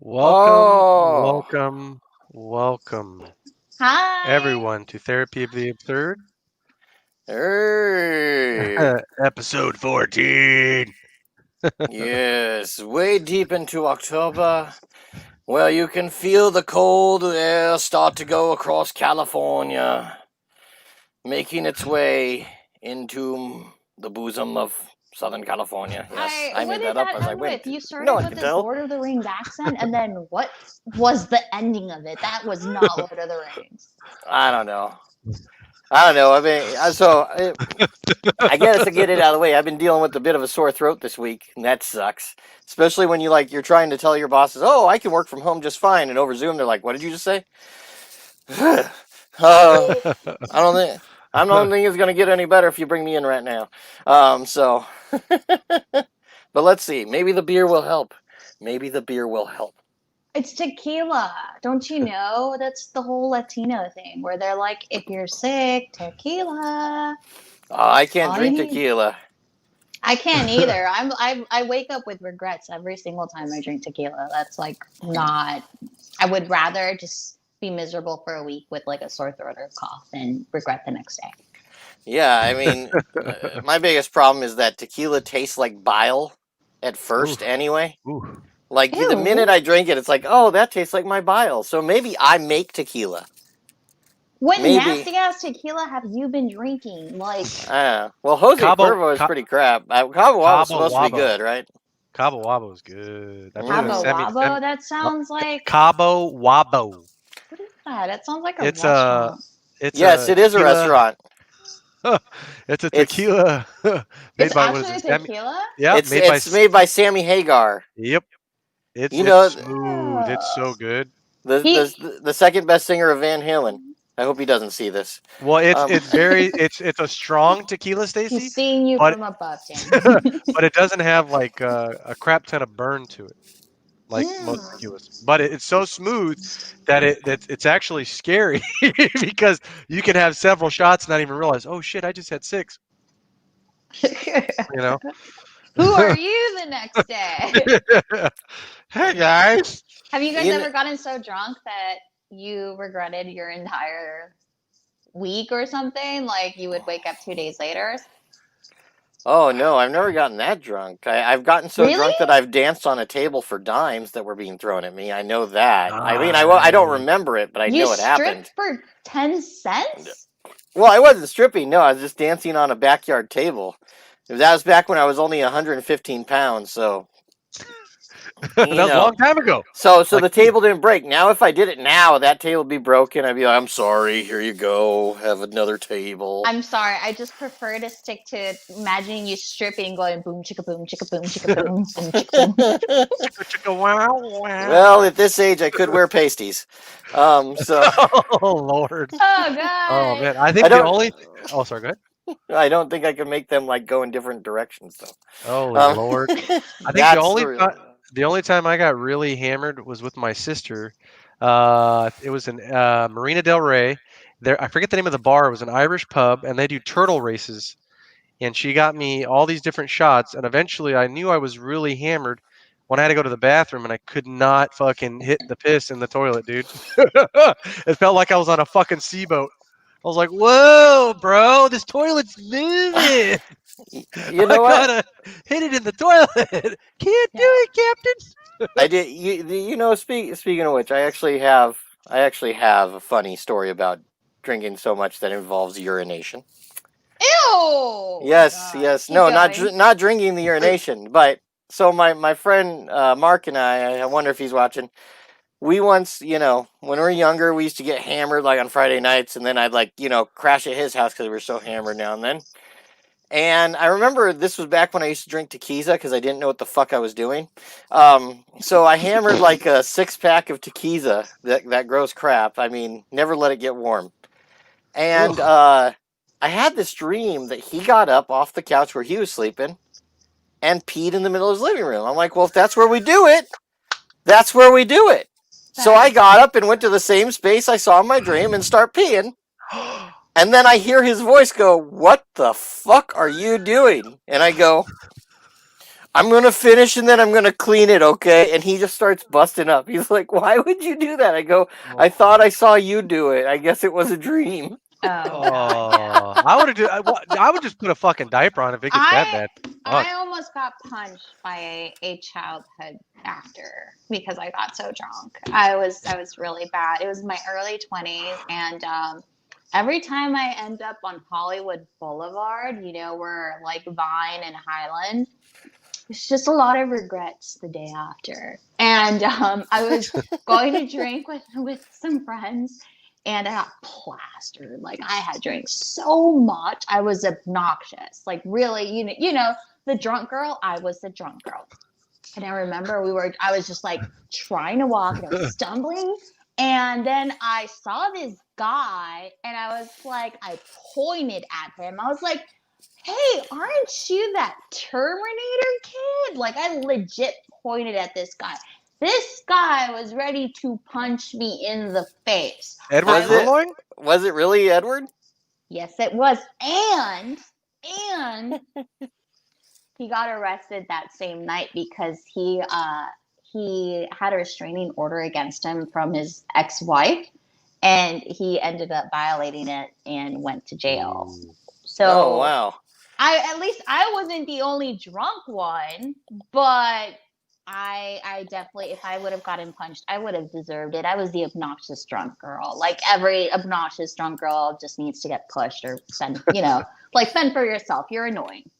Welcome, Oh, welcome, welcome, Hi. everyone, to Therapy of the Absurd, hey. episode 14. Yes, way deep into October, where you can feel the cold air start to go across California, making its way into the bosom of Southern California. Yes, I What made did that up that as I end with? went. You No started one with can this tell. Lord of the Rings accent, and then what was the ending of it? That was not Lord of the Rings. I don't know. I mean, I guess to get it out of the way, I've been dealing with a bit of a sore throat this week, and that sucks. Especially when you're trying to tell your bosses, "Oh, I can work from home just fine," and over Zoom they're like, "What did you just say?" uh, I don't think it's gonna get any better if you bring me in right now. But let's see. Maybe the beer will help. Maybe the beer will help. It's tequila. Don't you know? That's the whole Latino thing where they're like, if you're sick, tequila. I can't All you drink need. tequila. I can't either. I wake up with regrets every single time I drink tequila. That's like not. I would rather just be miserable for a week with like a sore throat or cough than regret the next day. Yeah, I mean, my biggest problem is that tequila tastes like bile at Ooh, first anyway. ooh. Like the minute Ew. I drink it, it's like, oh, that tastes like my bile. So maybe I make tequila. What Maybe. nasty ass tequila have you been drinking? Like Well, Jose Cabo, Cuervo is ca- pretty crap. Cabo Wabo is Cabo supposed to be good, Wabo. right? Cabo Wabo is good. I believe Cabo Mm. Wabo? That sounds like Cabo Wabo. what is that? It sounds like a It's a, restaurant. it's Yes, a it is a tequila. restaurant. It's a It's tequila It's made by, what is actually it? a tequila? Yeah, it's it's made by Sammy Hagar. Yep. It's You it's know, smooth. It's so good. the He the second best singer of Van Halen. I hope he doesn't see this. Well, it's Um, it's very it's a strong tequila, Stacy, he's seeing you but from above, Dan. but it doesn't have like a crap ton of burn to it, like most Mm. tequilas. But it's so smooth that it's actually scary because you can have several shots and not even realize, oh shit, I just had six. You know. Who are you the next day? Hey guys. Have you guys you know, ever gotten so drunk that you regretted your entire week or something? Like you would wake up 2 days later? oh no, I've never gotten that drunk. I've gotten so Really? drunk that I've danced on a table for dimes that were being thrown at me. I know that. I mean, I don't Nice. remember it, but I You know it happened. stripped for 10 cents? Well, I wasn't stripping. No, I was just dancing on a backyard table. That was back when I was only 115 pounds. So That you was a know, long time ago. so Like the table didn't break. Now, if I did it now, that table would be broken. I'd be like, I'm sorry. Here you go. Have another table. I'm sorry. I just prefer to stick to imagining you stripping, going boom, chicka boom, chicka boom, chicka boom, boom, chicka boom. chicka chicka wow wow. Well, at this age, I could wear pasties. So Oh Lord. Oh Oh God. man, I I think the don't. only. Oh, sorry. Go ahead. I don't think I can make them like go in different directions though. Holy Lord. I think That's the real. the only time I got really hammered was with my sister. It was in Marina Del Rey. There, I forget the name of the bar. It was an Irish pub, and they do turtle races. And she got me all these different shots, and eventually I knew I was really hammered when I had to go to the bathroom, and I could not fucking hit the piss in the toilet, dude. It felt like I was on a fucking seaboat. I was like, "Whoa, bro, this toilet's moving." You I know what? gotta hit it in the toilet. Can't do Yeah. it, Captain. I did. Speaking of which, I actually have a funny story about drinking so much that involves urination. Ew. Oh my Yes, God. yes. Keep No, going. not drinking the urination, but so my friend Mark and I wonder if he's watching. We once, when we were younger, we used to get hammered like on Friday nights, and then I'd like, crash at his house because we were so hammered now and then. And I remember this was back when I used to drink tequila because I didn't know what the fuck I was doing. So I hammered like a 6 pack of tequila, that gross crap. I mean, never let it get warm. And Ugh. I had this dream that he got up off the couch where he was sleeping and peed in the middle of his living room. I'm like, well, if that's where we do it, that's where we do it. So That I is got up and went to the same space I saw in my dream and start peeing. Oh And then I hear his voice go, "What the fuck are you doing?" And I go, I'm going to finish and then I'm going to clean it, okay? And he just starts busting up. He's like, why would you do that? I go, I thought I saw you do it. I guess it was a dream. Oh God, yeah. Oh, I would have. I would just put a fucking diaper on if it gets that I bad. Fuck. I almost got punched by a childhood actor because I got so drunk. I was really bad. It was my early 20s, and every time I end up on Hollywood Boulevard, where like Vine and Highland, it's just a lot of regrets the day after. And I was going to drink with some friends, and I got plastered. Like I had drank so much, I was obnoxious. Like really, the drunk girl. I was the drunk girl, and I remember I was just like trying to walk, and I was stumbling. And then I saw this guy, and I pointed at him. I was like, hey, aren't you that Terminator kid? Like, I legit pointed at this guy. This guy was ready to punch me in the face. Edward Was it? Furlong? Was it really Edward? Yes, it was. And he got arrested that same night because he had a restraining order against him from his ex-wife, and he ended up violating it and went to jail. Ooh. So Oh, wow. at least I wasn't the only drunk one, but I definitely, if I would have gotten punched, I would have deserved it. I was the obnoxious drunk girl. Like every obnoxious drunk girl just needs to get pushed or fend, fend for yourself. You're annoying.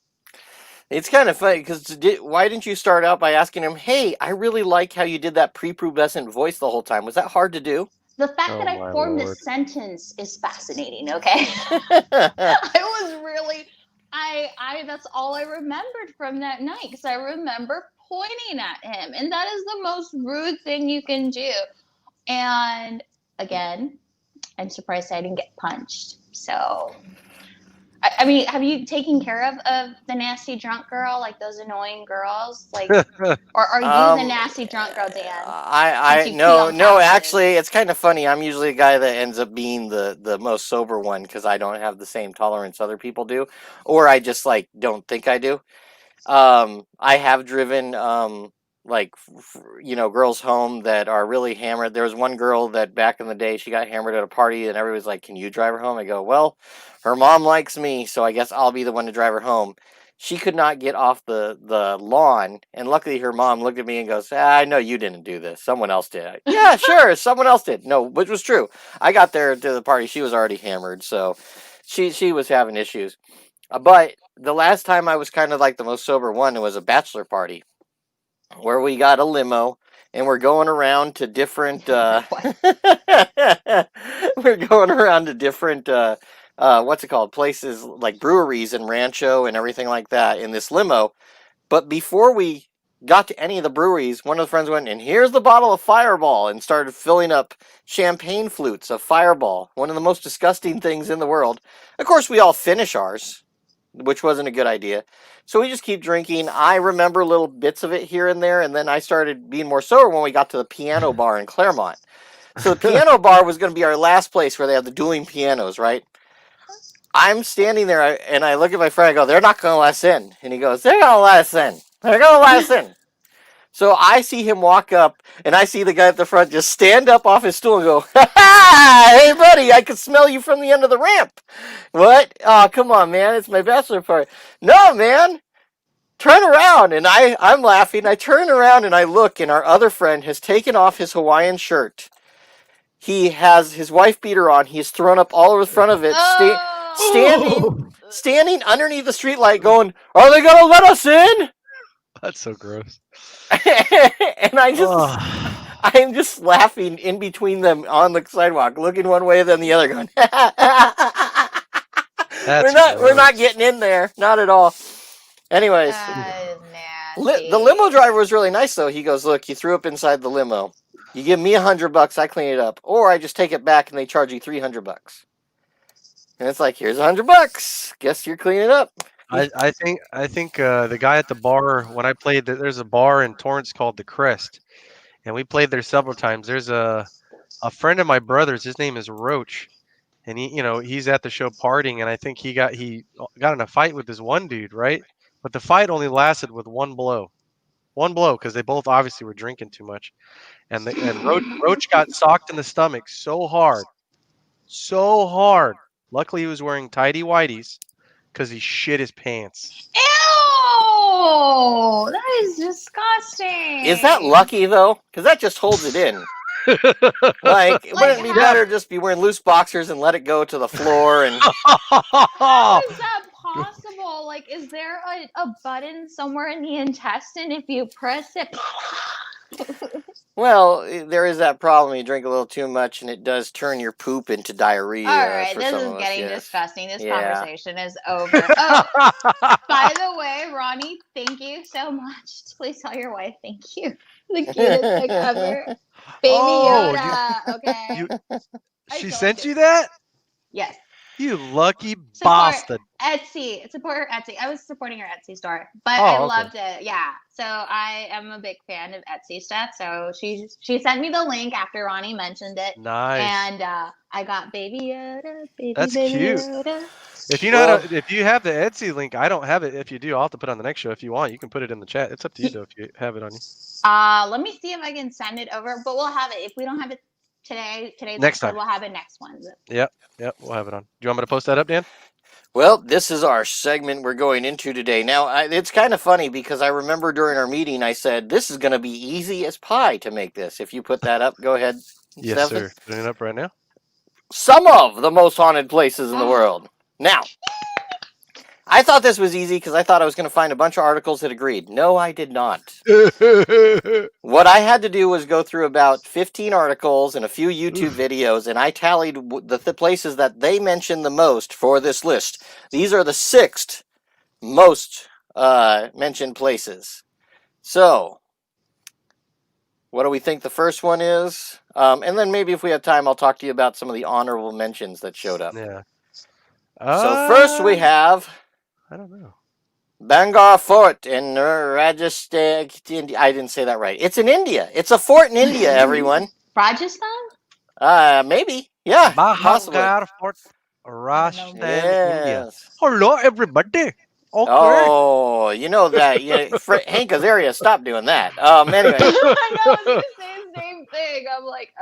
It's kind of funny because why didn't you start out by asking him, hey, I really like how you did that prepubescent voice the whole time. Was that hard to do? The fact Oh that I my formed a Lord. sentence is fascinating, okay? I was really, that's all I remembered from that night, because I remember pointing at him, and that is the most rude thing you can do. And again, I'm surprised I didn't get punched. So, I mean, have you taken care of the nasty drunk girl, like those annoying girls? Like, or are you the nasty drunk girl, Dan? Since you pee no, on no, couches? actually, it's kind of funny. I'm usually the guy that ends up being the most sober one because I don't have the same tolerance other people do, or I just like don't think I do. I have driven girls home that are really hammered. There was one girl that back in the day, she got hammered at a party and everybody's like, can you drive her home? I go, well, her mom likes me, so I guess I'll be the one to drive her home. She could not get off the lawn, and luckily her mom looked at me and goes, I know you didn't do this, someone else did. Yeah, sure, someone else did. No, which was true. I got there to the party, she was already hammered, so she was having issues. But the last time I was kind of like the most sober one, it was a bachelor party where we got a limo and we're going around to different we're going around to different what's it called, places like breweries and Rancho and everything like that in this limo. But before we got to any of the breweries, one of the friends went, and here's the bottle of Fireball, and started filling up champagne flutes of Fireball, one of the most disgusting things in the world. Of course, we all finish ours, which wasn't a good idea. So we just keep drinking. I remember little bits of it here and there, and then I started being more sober when we got to the piano bar in Claremont. So the piano bar was going to be our last place where they have the dueling pianos, right? I'm standing there, and I look at my friend, I go, they're not going to let us in. And he goes, they're going to let us in. They're going to let us in. So I see him walk up, and I see the guy at the front just stand up off his stool and go, hey, buddy, I can smell you from the end of the ramp. What? Oh, come on, man. It's my bachelor party. No, man. Turn around. And I'm laughing. I turn around, and I look, and our other friend has taken off his Hawaiian shirt. He has his wife beater on. He's thrown up all over the front of it, standing underneath the streetlight going, are they going to let us in? That's so gross. And I'm just laughing in between them on the sidewalk, looking one way then the other, going, we're not getting in there, not at all. Anyways, the limo driver was really nice though. He goes, look, you threw up inside the limo. You give me $100, I clean it up, or I just take it back and they charge you $300. And it's like, here's $100. Guess you're cleaning up. I think the guy at the bar when I played, there's a bar in Torrance called the Crest, and we played there several times. There's a friend of my brother's. His name is Roach, and he's at the show partying, and I think he got in a fight with this one dude, right? but the fight only lasted with one blow. One blow, because they both obviously were drinking too much, and Roach got socked in the stomach so hard. Luckily, he was wearing tidy whities because he shit his pants. Ew! That is disgusting. Is that lucky though? Because that just holds it in. Like, wouldn't it be better just be wearing loose boxers and let it go to the floor? And how is that possible? Like, is there a button somewhere in the intestine? If you press it, well, there is that problem. You drink a little too much, and it does turn your poop into diarrhea. all right, for this some is of us, getting yes. disgusting. This Yeah. conversation is over. Oh, by the way, Ronnie, thank you so much. Please tell your wife thank you. The cutest pic ever. Baby Oh, Yoda. Okay. She I told sent you. you that? Yes. You lucky Support bastard. Etsy. Support her Etsy. I was supporting her Etsy store, but Oh, I okay. loved it. Yeah. So I am a big fan of Etsy stuff. So she sent me the link after Ronnie mentioned it, Nice. and I got Baby Yoda. That's Baby cute. Yoda. If you know if you have the Etsy link, I don't have it. If you do, I'll have to put it on the next show. If you want, you can put it in the chat. It's up to you though. If you have it on you. Let me see if I can send it over, but we'll have it. If we don't have it today's Next episode, time. we'll have it next one. Yep, we'll have it on. Do you want me to post that up, Dan? Well, this is our segment we're going into today. Now, it's kind of funny because I remember during our meeting I said, this is going to be easy as pie to make this. If you put that up, go ahead, Yes, Stefan. sir. Putting it up right now. Some of the most haunted places in the world. Now, I thought this was easy because I thought I was going to find a bunch of articles that agreed. No, I did not. What I had to do was go through about 15 articles and a few YouTube videos, and I tallied the places that they mentioned the most for this list. These are the 6th most mentioned places. So, what do we think the first one is? And then maybe if we have time, I'll talk to you about some of the honorable mentions that showed up. Yeah. So first we have... I don't know. Bangor Fort in Rajasthan. I didn't say that right. It's in India. It's a fort in India, everyone. Rajasthan? Maybe. Yeah, possibly. Bangor Fort, Rajasthan, India. Yes. Hello, everybody. Okay. Oh, you know that. Hank Azaria, stop doing that. Anyway. I know, I was going to say the same thing. I'm like,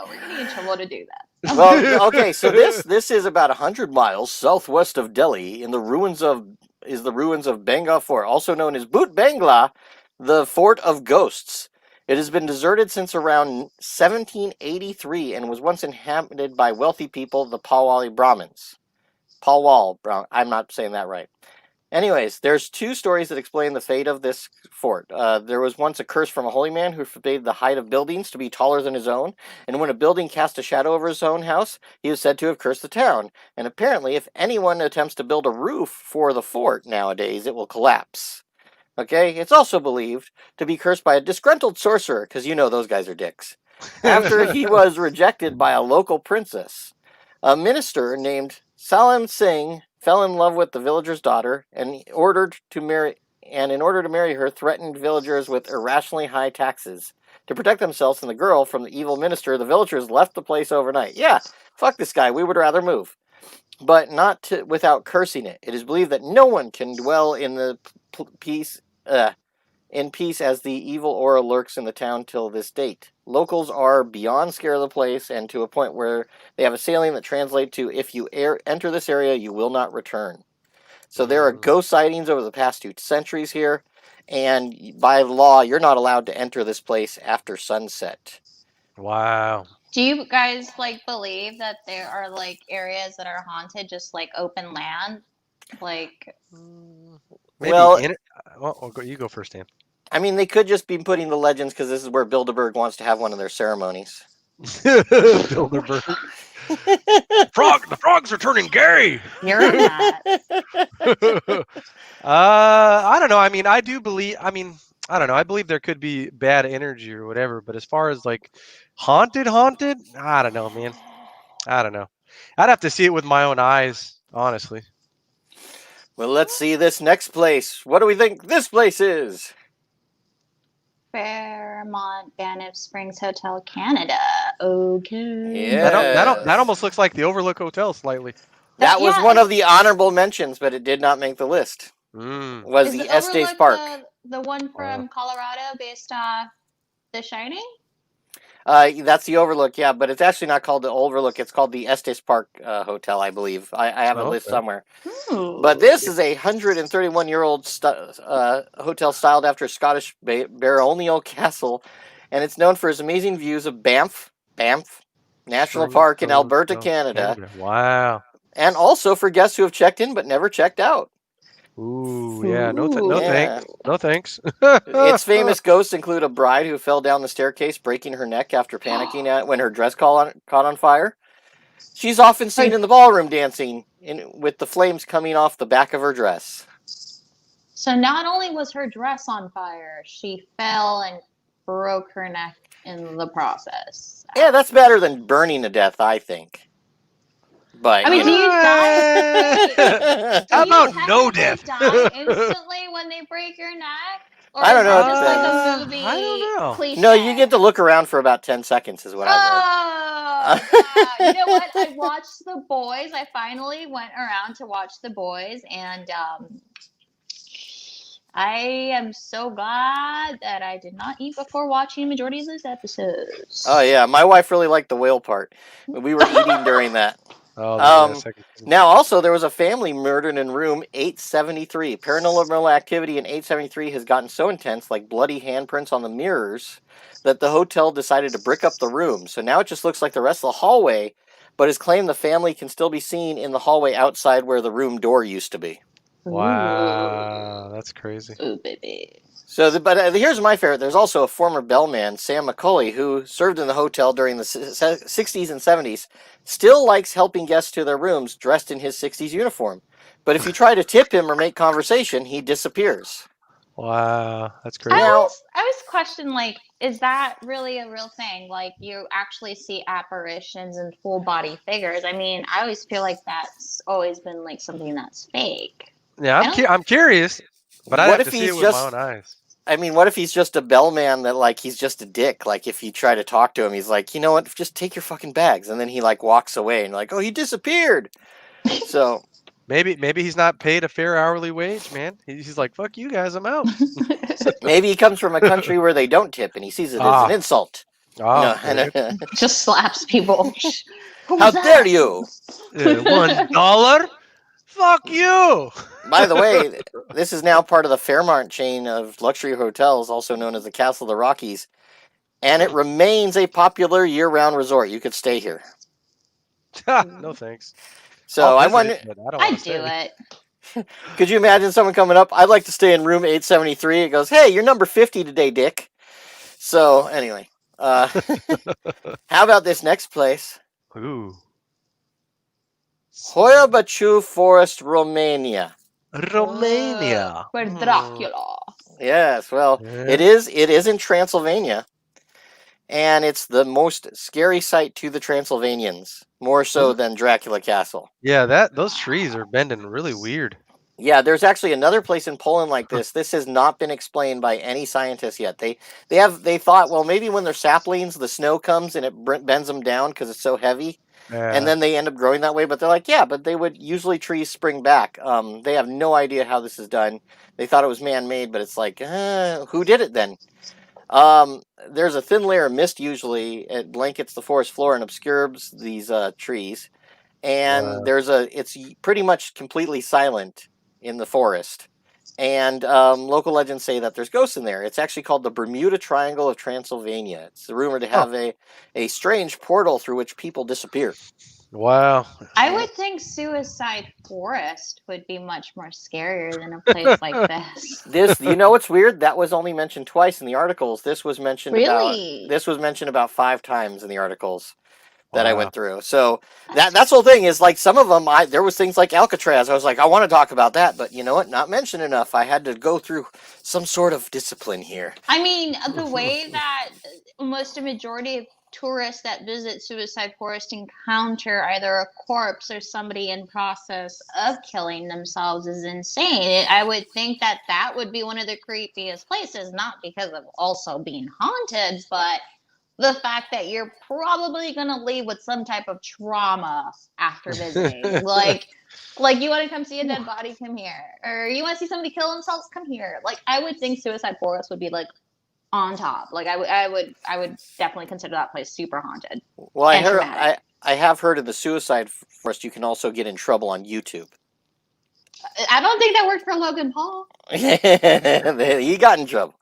we're getting in trouble to do that. Well, okay, so this is about 100 miles southwest of Delhi in the ruins of Bangor Fort, also known as Boot Bangla, the Fort of Ghosts. It has been deserted since around 1783 and was once inhabited by wealthy people, the Palwali Brahmins. I'm not saying that right. Anyways, there's 2 stories that explain the fate of this fort. There was once a curse from a holy man who forbade the height of buildings to be taller than his own, and when a building cast a shadow over his own house, he was said to have cursed the town. And apparently, if anyone attempts to build a roof for the fort nowadays, it will collapse. Okay? It's also believed to be cursed by a disgruntled sorcerer, because you know those guys are dicks, after he was rejected by a local princess. A minister named Salim Singh fell in love with the villager's daughter, and in order to marry her, threatened villagers with irrationally high taxes. To protect themselves and the girl from the evil minister, the villagers left the place overnight. Yeah, fuck this guy, we would rather move. But not without cursing it. It is believed that no one can dwell in peace as the evil aura lurks in the town till this date. Locals are beyond scared of the place, and to a point where they have a saying that translates to, if you enter this area, you will not return. So there are ghost sightings over the past 2 centuries here, and by law, you're not allowed to enter this place after sunset. Wow. Do you guys believe that there are areas that are haunted, just open land? Maybe. Well, you go first, Dan. I mean, they could just be putting the legends because this is where Bilderberg wants to have one of their ceremonies. Bilderberg. The frogs are turning gay. You're in that. I don't know. I mean, I don't know. I believe there could be bad energy or whatever, but as far as haunted, I don't know, man. I don't know. I'd have to see it with my own eyes, honestly. Well, let's see this next place. What do we think this place is? Fairmont Banff Springs Hotel, Canada. Okay. Yeah. That almost looks like the Overlook Hotel slightly. That was one of the honorable mentions, but it did not make the list. was Is the the Estes Overlook Park. the one Wow. from Colorado based off The Shining? That's the Overlook, yeah, but it's actually not called the Overlook. It's called the Estes Park Hotel, I believe. I have a list Okay. somewhere. Ooh. But this is a 131-year-old hotel styled after Scottish baronial castle, and it's known for its amazing views of Banff National Park in Alberta, Canada, Wow. and also for guests who have checked in but never checked out. Ooh, yeah. No Yeah. thanks. No thanks. Its famous ghosts include a bride who fell down the staircase, breaking her neck after panicking when her dress caught on fire. She's often seen in the ballroom dancing with the flames coming off the back of her dress. So not only was her dress on fire, she fell and broke her neck in the process. Yeah, that's better than burning to death, I think. But I mean, do you die? How Do you about no technically death? die instantly when they break your neck? Or I don't is know, it it just like depends. a movie I don't know. cliche? No, you get to look around for about 10 seconds, is what I've read. Oh, wow. You know what? I watched The Boys. I finally went around to watch The Boys, and I am so glad that I did not eat before watching majority of those episodes. Oh, yeah, my wife really liked the whale part. We were eating during that. Oh, yeah, second. Now, also, there was a family murdered in room 873. Paranormal activity in 873 has gotten so intense, like bloody handprints on the mirrors, that the hotel decided to brick up the room. So now it just looks like the rest of the hallway, but it's claimed the family can still be seen in the hallway outside where the room door used to be. Wow, that's crazy. Ooh, baby. So, but here's my favorite. There's also a former bellman, Sam McCauley, who served in the hotel during the 60s and 70s, still likes helping guests to their rooms dressed in his 60s uniform. But if you try to tip him or make conversation, he disappears. Wow, that's I crazy. always question, like, is that really a real thing? Like, you actually see apparitions and full body figures. I mean, I always feel like that's always been like something that's fake. Yeah, I'm curious, but I What have if to see he's it with my just? own eyes. I mean, what if he's just a bellman that like he's just a dick? Like if you try to talk to him, he's like, you know what? Just take your fucking bags, and then he like walks away and like, oh, he disappeared. So. Maybe he's not paid a fair hourly wage, man. He's like, fuck you guys, I'm out. Maybe he comes from a country where they don't tip, and he sees it as an insult. Oh, Just slaps people. How dare you? $1? Fuck you. By the way, this is now part of the Fairmont chain of luxury hotels, also known as the Castle of the Rockies, and it remains a popular year-round resort. You could stay here. No thanks. So I wonder. I'd do it. Could you imagine someone coming up? I'd like to stay in room 873. It goes, hey, you're number 50 today, Dick. So anyway, how about this next place? Ooh. Hoia Forest, Romania. Romania. Where Dracula. Yes, well, it is in Transylvania. And it's the most scary sight to the Transylvanians, more so than Dracula Castle. Yeah, those trees are bending really weird. Yeah, there's actually another place in Poland like this. This has not been explained by any scientists yet. They thought, well, maybe when they're saplings, the snow comes and it bends them down because it's so heavy, and then they end up growing that way. But they're like, yeah, but they would usually trees spring back. They have no idea how this is done. They thought it was man-made, but it's like, who did it then? There's a thin layer of mist usually. It blankets the forest floor and obscures these trees. And it's pretty much completely silent in the forest. And local legends say that there's ghosts in there. It's actually called the Bermuda Triangle of Transylvania. It's rumored to have a strange portal through which people disappear. Wow. I would think Suicide Forest would be much more scarier than a place like this. You know what's weird? That was only mentioned twice in the articles. This was mentioned Really? about 5 times in the articles that I went through. So that's the whole thing is like some of them, there was things like Alcatraz. I was like, I want to talk about that, but you know what? Not mentioned enough. I had to go through some sort of discipline here. I mean, the way that almost a majority of tourists that visit Suicide Forest encounter either a corpse or somebody in process of killing themselves is insane. I would think that would be one of the creepiest places, not because of also being haunted, but the fact that you're probably going to leave with some type of trauma after visiting. Like, Like, you want to come see a dead body? Come here. Or you want to see somebody kill themselves? Come here. Like, I would think Suicide Forest would be like on top. Like, I would definitely consider that place super haunted Well, and traumatic. I have heard of the Suicide Forest. You can also get in trouble on YouTube. I don't think that worked for Logan Paul. He got in trouble.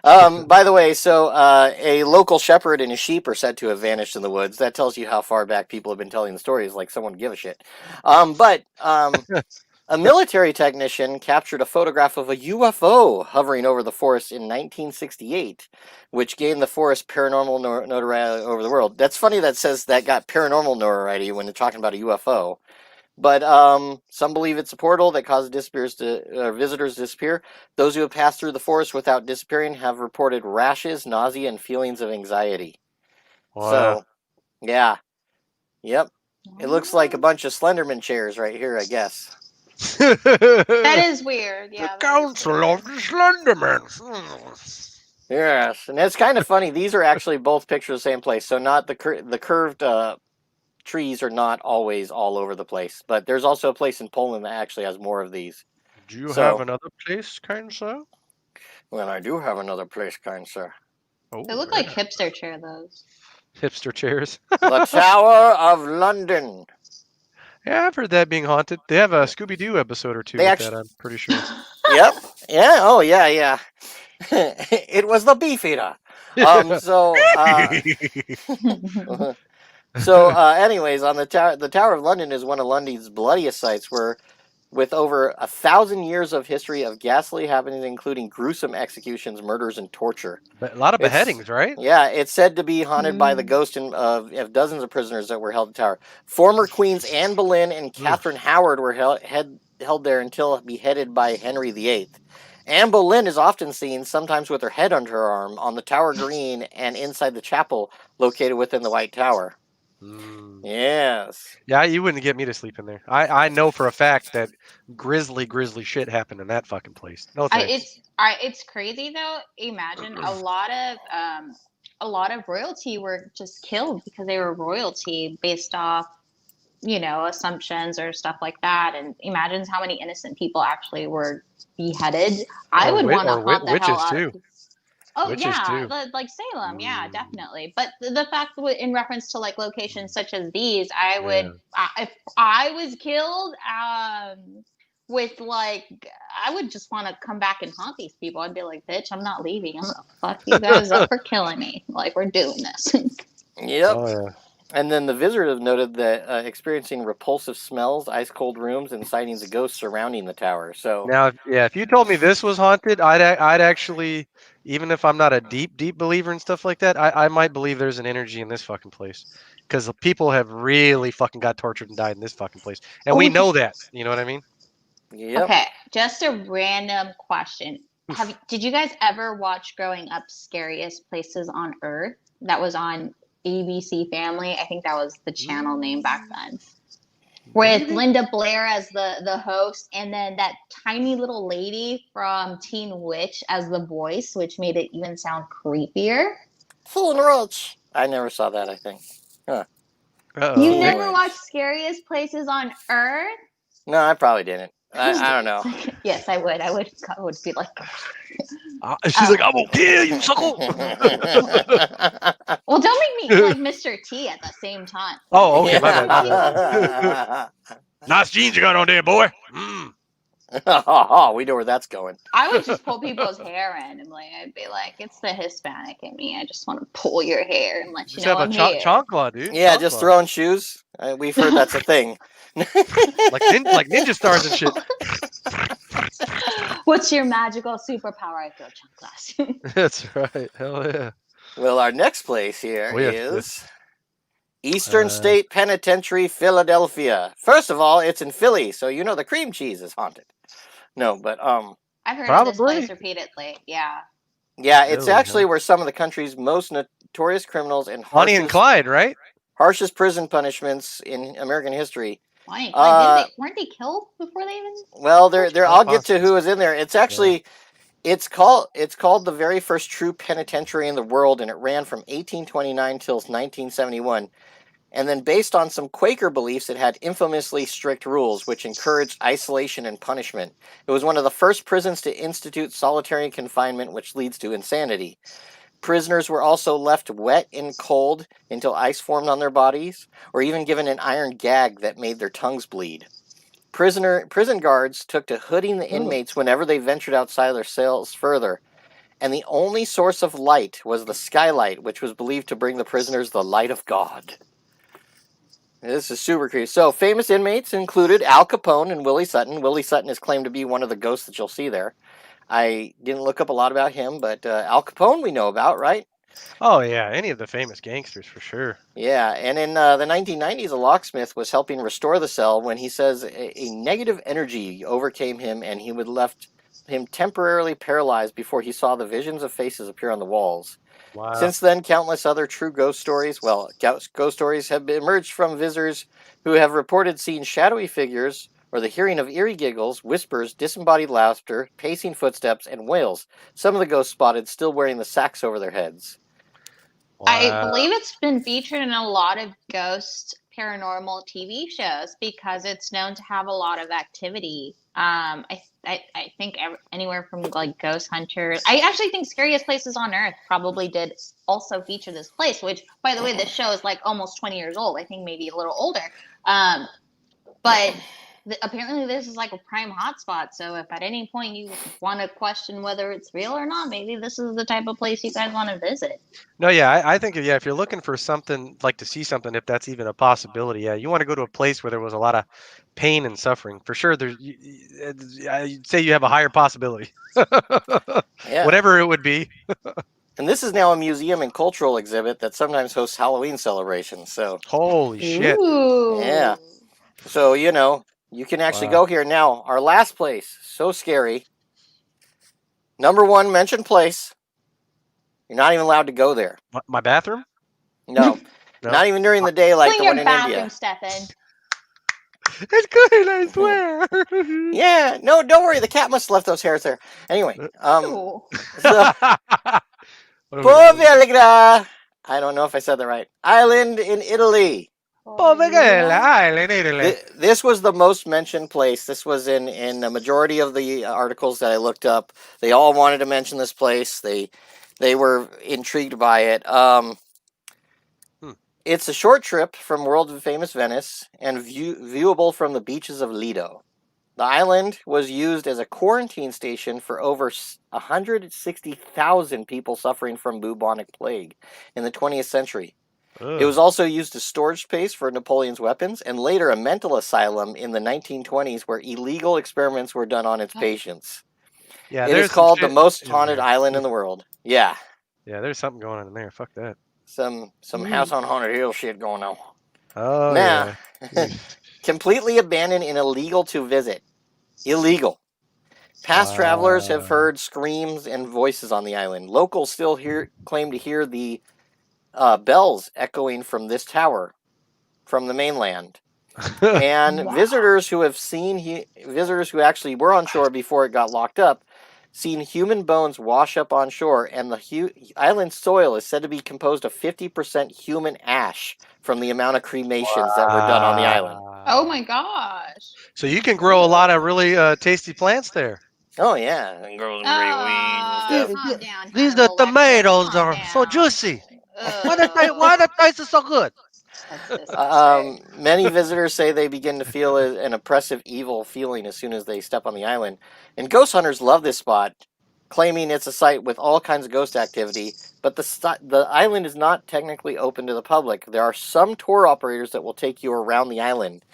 By the way, so a local shepherd and his sheep are said to have vanished in the woods. That tells you how far back people have been telling the stories, like someone give a shit. But a military technician captured a photograph of a UFO hovering over the forest in 1968, which gained the forest paranormal notoriety over the world. That's funny that says that got paranormal notoriety when they're talking about a UFO. But some believe it's a portal that causes visitors to disappear. Those who have passed through the forest without disappearing have reported rashes, nausea, and feelings of anxiety. Wow. So, yeah. Yep. It looks like a bunch of Slenderman chairs right here, I guess. That is weird. Yeah. The Council of the Slenderman. Yes, and it's kind of funny. These are actually both pictures of the same place. So not the curved trees are not always all over the place, but there's also a place in Poland that actually has more of these. Do you have another place, kind sir? Well, I do have another place, kind sir. Oh, They look like hipster chair, those. hipster chairs. The Tower of London. Yeah, I've heard that being haunted. They have a Scooby-Doo episode or two They with actually- that, I'm pretty sure. Yep. Yeah. Oh, yeah, yeah. It was the Beefeater. Anyways, on the Tower of London is one of London's bloodiest sites, where, with over 1,000 years of history of ghastly happenings, including gruesome executions, murders, and torture. A lot of beheadings, right? Yeah, it's said to be haunted by the ghost of dozens of prisoners that were held at the tower. Former Queens Anne Boleyn and Catherine Howard were held there until beheaded by Henry VIII. Anne Boleyn is often seen, sometimes with her head under her arm, on the Tower Green and inside the chapel located within the White Tower. Yes. Yeah, you wouldn't get me to sleep in there. I know for a fact that grisly shit happened in that fucking place. No thanks. It's crazy though. Imagine a lot of royalty were just killed because they were royalty based off, assumptions or stuff like that. And imagine how many innocent people actually were beheaded. I would want to haunt the hell out of. Oh Witches yeah, too. like Salem, yeah, definitely. But the fact that in reference to like locations such as these, I would, if I was killed, with like, I would just want to come back and haunt these people. I'd be like, bitch, I'm not leaving. I'm gonna fuck you guys up for killing me. Like, we're doing this. Yep. Oh, yeah. And then the visitors have noted that experiencing repulsive smells, ice cold rooms, and sightings of ghosts surrounding the tower. So Now, yeah, if you told me this was haunted, I'd actually, even if I'm not a deep believer and stuff like that, I might believe there's an energy in this fucking place, because people have really fucking got tortured and died in this fucking place, and we know that. You know what I mean? Yep. Okay, just a random question. Did you guys ever watch growing up Scariest Places on Earth? That was on ABC Family. I think that was the channel name back then. With Linda Blair as the host, and then that tiny little lady from Teen Witch as the voice, which made it even sound creepier. Teen Witch. I never saw that, I think. Huh. You never watched Scariest Places on Earth? No, I probably didn't. I don't know. Yes, I would. I would be like, she's like, I'm gonna kill you, suckle. well, don't make me like Mr. T at the same time. Oh, okay, my bad. Nice jeans you got on there, boy. We know where that's going. I would just pull people's hair in, and like I'd be like, "It's the Hispanic in me. I just want to pull your hair and let you know I'm here." Chancla, dude. Yeah, chancla. just throwing shoes. We've heard that's a thing. like ninja stars and shit. What's your magical superpower? I throw chanclas. That's right. Hell yeah. Well, our next place here yeah, is Eastern State Penitentiary, Philadelphia. First of all, it's in Philly, so you know the cream cheese is haunted. No, but I've heard of this place repeatedly. Yeah. Yeah, it's actually where some of the country's most notorious criminals and Bonnie and Clyde, right? Harshest prison punishments in American history. Bonnie and Clyde, weren't they killed before they even? Well, there. I'll get to who is in there. It's actually, it's called the very first true penitentiary in the world, and it ran from 1829 till 1971. And then based on some Quaker beliefs, it had infamously strict rules which encouraged isolation and punishment. It was one of the first prisons to institute solitary confinement, which leads to insanity. Prisoners were also left wet and cold until ice formed on their bodies, or even given an iron gag that made their tongues bleed. Prison guards took to hooding the inmates whenever they ventured outside their cells further, and the only source of light was the skylight, which was believed to bring the prisoners the light of God. This is super creepy. So, famous inmates included Al Capone and Willie Sutton. Willie Sutton is claimed to be one of the ghosts that you'll see there. I didn't look up a lot about him, but Al Capone we know about, right? Oh yeah, any of the famous gangsters for sure. Yeah, and in the 1990s, a locksmith was helping restore the cell when he says a negative energy overcame him and he would left him temporarily paralyzed before he saw the visions of faces appear on the walls. Wow. Since then, countless other true ghost stories, ghost stories have emerged from visitors who have reported seeing shadowy figures or the hearing of eerie giggles, whispers, disembodied laughter, pacing footsteps, and wails. Some of the ghosts spotted still wearing the sacks over their heads. I Wow. believe it's been featured in a lot of ghost paranormal TV shows because it's known to have a lot of activity. I think anywhere from like Ghost Hunters. I actually think Scariest Places on Earth probably did also feature this place, which, by the way, this show is like almost 20 years old. I think maybe a little older. But apparently this is like a prime hotspot. So if at any point you want to question whether it's real or not, maybe this is the type of place you guys want to visit. No, yeah, I think yeah, if you're looking for something like to see something, if that's even a possibility, yeah, you want to go to a place where there was a lot of pain and suffering. For sure, I'd say you have a higher possibility. Yeah. Whatever it would be. And this is now a museum and cultural exhibit that sometimes hosts Halloween celebrations. So, Holy shit. Ooh. yeah. So, you can actually Wow. go here. Now, our last place, so scary. Number one mentioned place. You're not even allowed to go there. My bathroom? No. No. Not even during the day like Clean the your one in bathroom, India. Stefan. It's good, I swear. Yeah, no, don't worry. The cat must have left those hairs there. Anyway, Ooh. so What are we doing? Poveglia. I don't know if I said that right. Island in Italy. Poveglia Island, Italy. This was the most mentioned place. This was in a majority of the articles that I looked up. They all wanted to mention this place. They were intrigued by it. It's a short trip from world famous Venice and viewable from the beaches of Lido. The island was used as a quarantine station for over 160,000 people suffering from bubonic plague in the 20th century. It was also used as storage space for Napoleon's weapons and later a mental asylum in the 1920s where illegal experiments were done on its patients. Yeah, It is there's some called the shit most in haunted there. island in the world. Yeah, Yeah, there's something going on in there. Fuck that. some House on Haunted Hill shit going on. Oh Now, yeah. completely abandoned and illegal to visit. Illegal. Past travelers have Wow. heard screams and voices on the island. Locals still claim to hear the bells echoing from this tower from the mainland. And Wow. visitors who actually were on shore before it got locked up, seen human bones wash up on shore, and the island soil is said to be composed of 50% human ash from the amount of cremations that were done on the island. Oh my gosh. So you can grow a lot of really tasty plants there. Oh yeah, and grow some great weeds and stuff. Calm down. These Hannibal Lecter. tomatoes Calm are so down. juicy. Ugh. Why the taste is so good? That's disgusting. Many visitors say they begin to feel an oppressive, evil feeling as soon as they step on the island. And ghost hunters love this spot, claiming it's a site with all kinds of ghost activity. But the island is not technically open to the public. There are some tour operators that will take you around the island.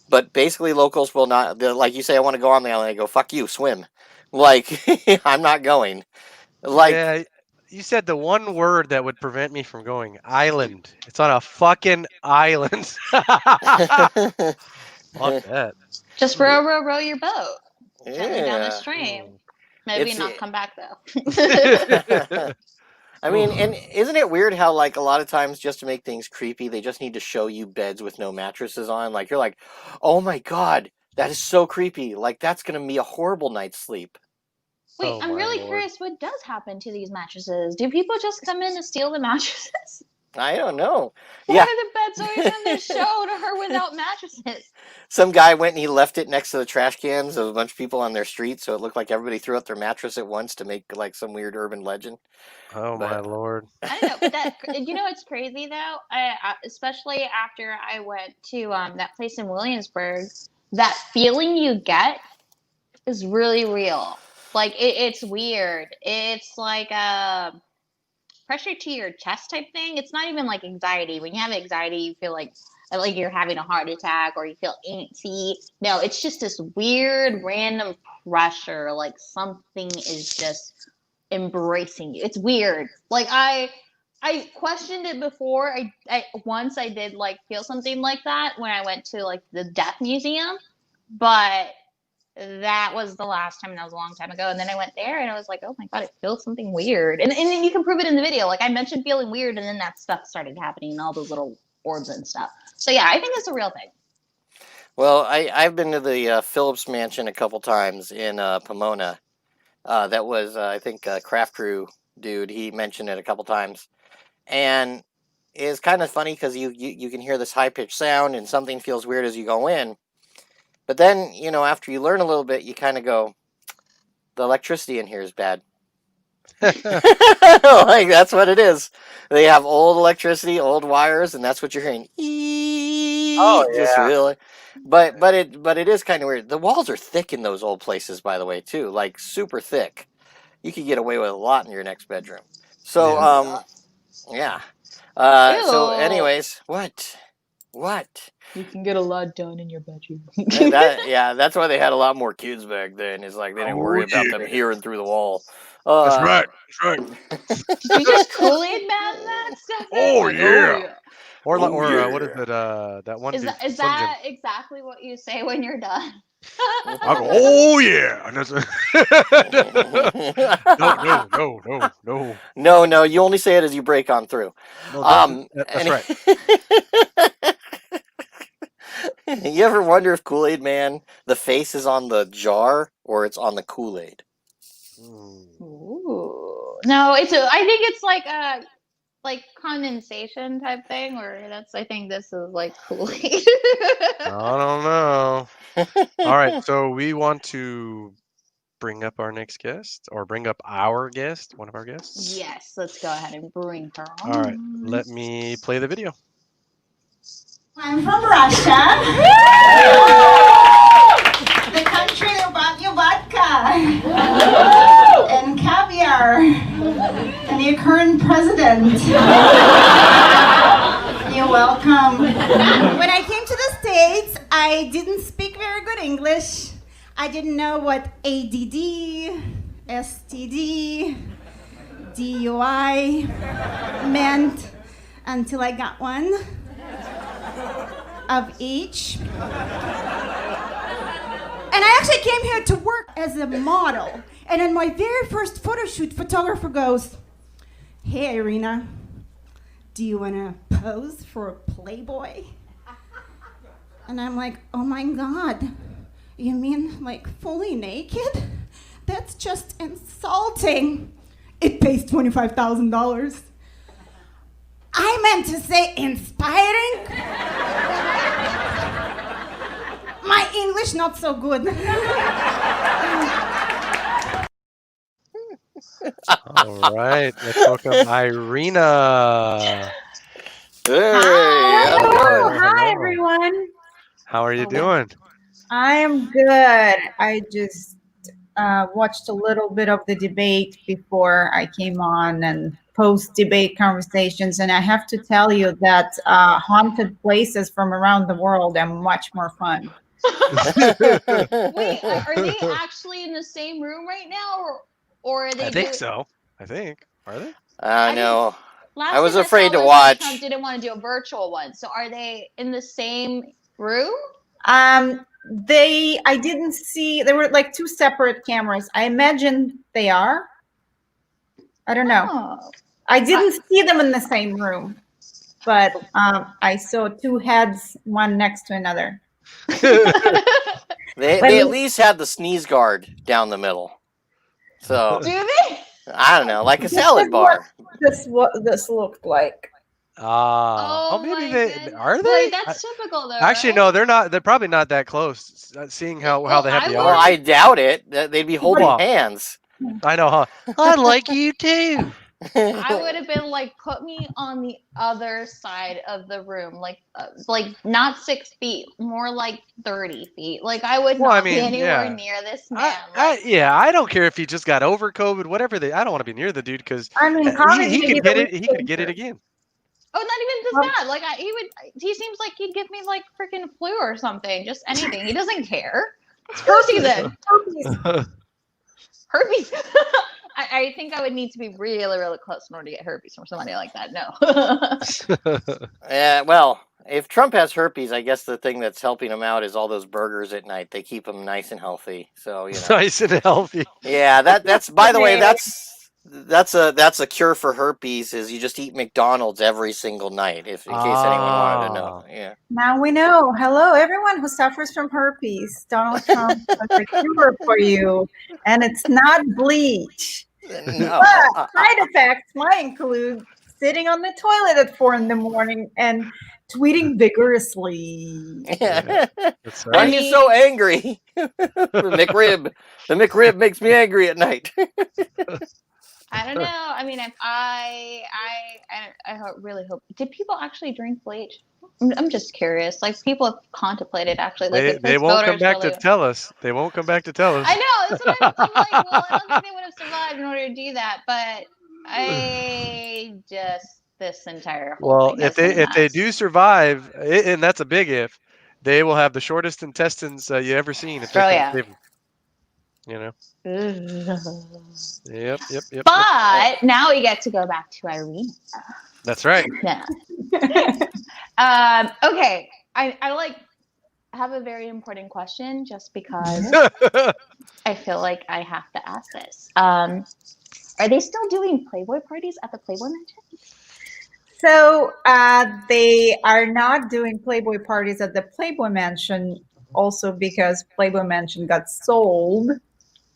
But basically, locals will not. Like you say, I want to go on the island. I go, fuck you, swim. Like, I'm not going. Like, Yeah, you said the one word that would prevent me from going. Island. It's on a fucking island. Fuck that. Just row your boat gently down the yeah. stream. Maybe It's- not come back though. I mean, and isn't it weird how, like, a lot of times just to make things creepy, they just need to show you beds with no mattresses on? Like, you're like, oh my God, that is so creepy. Like, that's going to be a horrible night's sleep. Wait, Oh I'm my really Lord. curious what does happen to these mattresses. Do people just come in and steal the mattresses? I don't know. Why Yeah, are the beds always on their show or without mattresses? some guy went and he left it next to the trash cans of a bunch of people on their street, so it looked like everybody threw out their mattress at once to make like some weird urban legend. Oh my But lord. I don't know, but that it's crazy though. Especially after I went to that place in Williamsburg, that feeling you get is really real. Like it's weird. It's like a pressure to your chest type thing. It's not even like anxiety. When you have anxiety, you feel like you're having a heart attack or you feel antsy. No, it's just this weird random pressure. Like something is just embracing you. It's weird. Like I questioned it before. I once I did like feel something like that when I went to like the Death Museum, but that was the last time, and that was a long time ago. And then I went there and I was like, oh my God, it feels something weird. And then you can prove it in the video. Like I mentioned feeling weird, and then that stuff started happening, all those little orbs and stuff. So yeah, I think it's a real thing. well, I've been to the Phillips Mansion a couple times in Pomona. That was I think Craft Crew dude. He mentioned it a couple times, and it's kind of funny because you can hear this high pitched sound and something feels weird as you go in. But then, after you learn a little bit, you kind of go, the electricity in here is bad. Like, that's what it is. They have old electricity, old wires, and that's what you're hearing. Oh Just yeah. really. But it is kind of weird. The walls are thick in those old places, by the way, too. Like, super thick. You could get away with a lot in your next bedroom. So, Yeah. yeah. So, Ew. anyways, what? You can get a lot done in your bedroom. That's why they had a lot more kids back then. It's like they didn't Oh worry about them yeah. hearing through the wall. That's Uh, right. That's right. Did you just Kool-Aid man that, Stefan? Oh Like, yeah. yeah. Or what is it? That one Is dude, is Slim Jim. that exactly what you say when you're done? I'll go. Oh yeah. And that's no. no, you only say it as you break on through. No, that's And right. you ever wonder if Kool-Aid Man, the face is on the jar or it's on the Kool-Aid? Ooh. No, I think it's like a condensation type thing, or I think this is like Kool-Aid. I don't know. All right, so we want to bring up our next guest, or bring up our guest, one of our guests. Yes, let's go ahead and bring her on. All right, let me play the video. I'm from Russia, the country that brought you vodka and caviar and your current president. You're welcome. When I came to the States, I didn't speak very good English. I didn't know what ADD, STD, DUI meant until I got one of each. And I actually came here to work as a model. And in my very first photo shoot, photographer goes, "Hey, Irina, do you want to pose for a Playboy?" And I'm like, oh my God, you mean like fully naked? That's just insulting. It pays $25,000. I meant to say inspiring. My English not so good. All right, let's welcome Irina. Hey, Hi. how's it going? Hello. Hi, everyone. How are you doing? I am good. I just watched a little bit of the debate before I came on and post-debate conversations, and I have to tell you that haunted places from around the world are much more fun. Wait, are they actually in the same room right now, or are they? I think so. I think. Are they? I know. Last I was time afraid saw to was when watch. Trump didn't want to do a virtual one. So are they in the same room? I didn't see, there were like two separate cameras. I imagine they are. I don't know. Oh. I didn't see them in the same room, but I saw two heads, one next to another. They at least had the sneeze guard down the middle. So Do they? I don't know, like a salad bar. What this looked like. Oh maybe my they are goodness! Like they. that's typical, though, Actually, right? no, they're not. They're probably not that close. Seeing how Well, they have I the Well, would arms. I have. doubt it. They'd be holding Well, hands. I know, huh? I like you too. I would have been like, put me on the other side of the room, like not 6 feet, more like 30 feet. Like I would Well, I not be mean, anywhere yeah. near this man. Yeah, I don't care if he just got over COVID, whatever. I don't want to be near the dude because I mean, COVID he may be could the get it. least He could get it dangerous. again. Oh, not even just Um, that. Like he would. He seems like he'd give me like freaking flu or something. Just anything. He doesn't care. It's flu herpes, season. herpes. Herpes. I think I would need to be really, really close in order to get herpes from somebody like that. No. Yeah, well, if Trump has herpes, I guess the thing that's helping him out is all those burgers at night. They keep him nice and healthy. So Nice and healthy. yeah, that's by the way, Hey, that's a cure for herpes. Is you just eat McDonald's every single night. If in case anyone wanted to know. Ah. Yeah. now we know. Hello, everyone who suffers from herpes. Donald Trump has a cure for you, and it's not bleach. No. But side effects might include sitting on the toilet at 4 a.m. and tweeting vigorously. Yeah, that's Why are right. you so angry? The McRib makes me angry at night. I don't know. I mean, if really hope. Did people actually drink bleach? I'm just curious. Like people have contemplated actually. Like if They this won't come voters back really. to tell us. They won't come back to tell us. I know. That's what I'm like. Well, I don't think they would have survived in order to do that. But this entire whole Well, thing has been a if they mess. do survive, and that's a big if, they will have the shortest intestines you ever seen if they Oh, can yeah. save them. You know. Yep. But now we get to go back to Irina. That's right. Yeah. Okay. I like have a very important question just because I feel like I have to ask this. Are they still doing Playboy parties at the Playboy Mansion? So they are not doing Playboy parties at the Playboy Mansion, also because Playboy Mansion got sold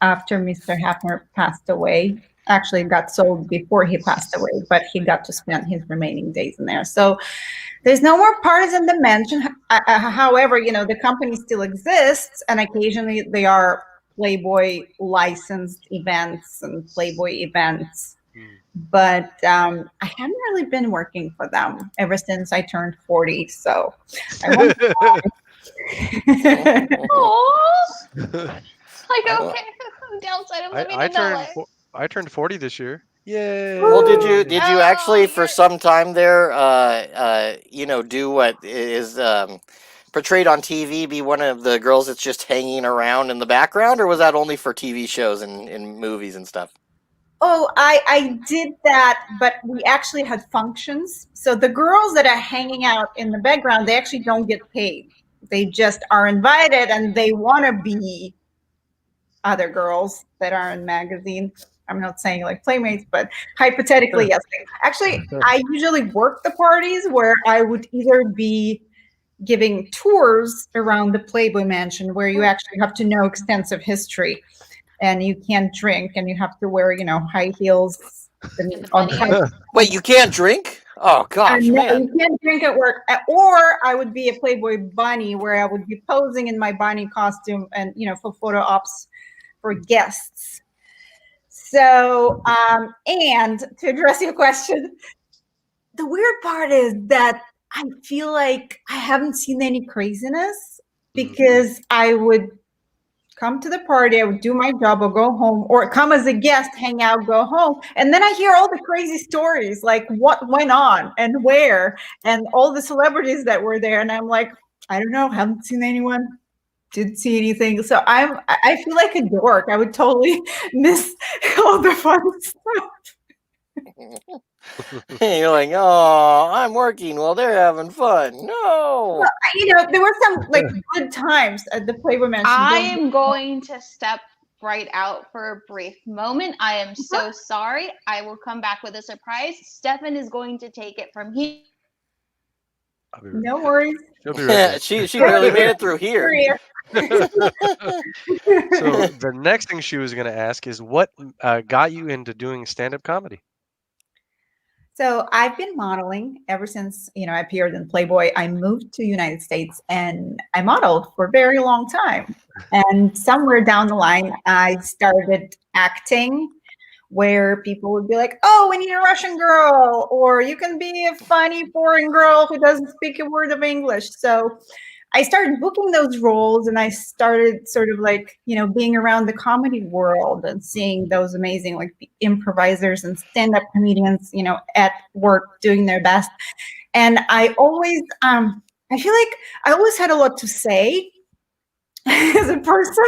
after Mr. Hafner passed away. Actually, it got sold before he passed away, but he got to spend his remaining days in there. So there's no more parties in the mansion. However, the company still exists, and occasionally they are Playboy licensed events and Playboy events. But I haven't really been working for them ever since I turned 40. So I won't. Aww. Like, okay, downside of living in LA. I turned 40 this year. Yay! Well, did you actually for you're- some time there, do what is portrayed on TV, be one of the girls that's just hanging around in the background, or was that only for TV shows and movies and stuff? Oh, I did that, but we actually had functions. So the girls that are hanging out in the background, they actually don't get paid. They just are invited, and they want to be other girls that are in magazines. I'm not saying like Playmates, but hypothetically, yes. Actually, I usually work the parties where I would either be giving tours around the Playboy Mansion, where you actually have to know extensive history, and you can't drink, and you have to wear, high heels. Wait, you can't drink? Oh gosh, No, man! you can't drink at work. Or I would be a Playboy bunny, where I would be posing in my bunny costume, and for photo ops for guests. So, and to address your question, the weird part is that I feel like I haven't seen any craziness, because I would come to the party, I would do my job, or go home, or come as a guest, hang out, go home. And then I hear all the crazy stories, like what went on and where, and all the celebrities that were there. And I'm like, I don't know, haven't seen anyone, didn't see anything. So I feel like a dork. I would totally miss all the fun stuff. You're like, oh, I'm working while they're having fun. No. Well, there were some like good times at the Playboy Mansion. I am going to step right out for a brief moment. I am so sorry. I will come back with a surprise. Stefan is going to take it from here. No worries. She'll be right back. she barely made it through here. So the next thing she was going to ask is what got you into doing stand-up comedy? So I've been modeling ever since, I appeared in Playboy. I moved to United States and I modeled for a very long time. And somewhere down the line, I started acting where people would be like, oh, we need a Russian girl, or you can be a funny foreign girl who doesn't speak a word of English. So I started booking those roles and I started sort of like, being around the comedy world and seeing those amazing like improvisers and stand-up comedians, at work doing their best. And I always, I feel like I always had a lot to say as a person,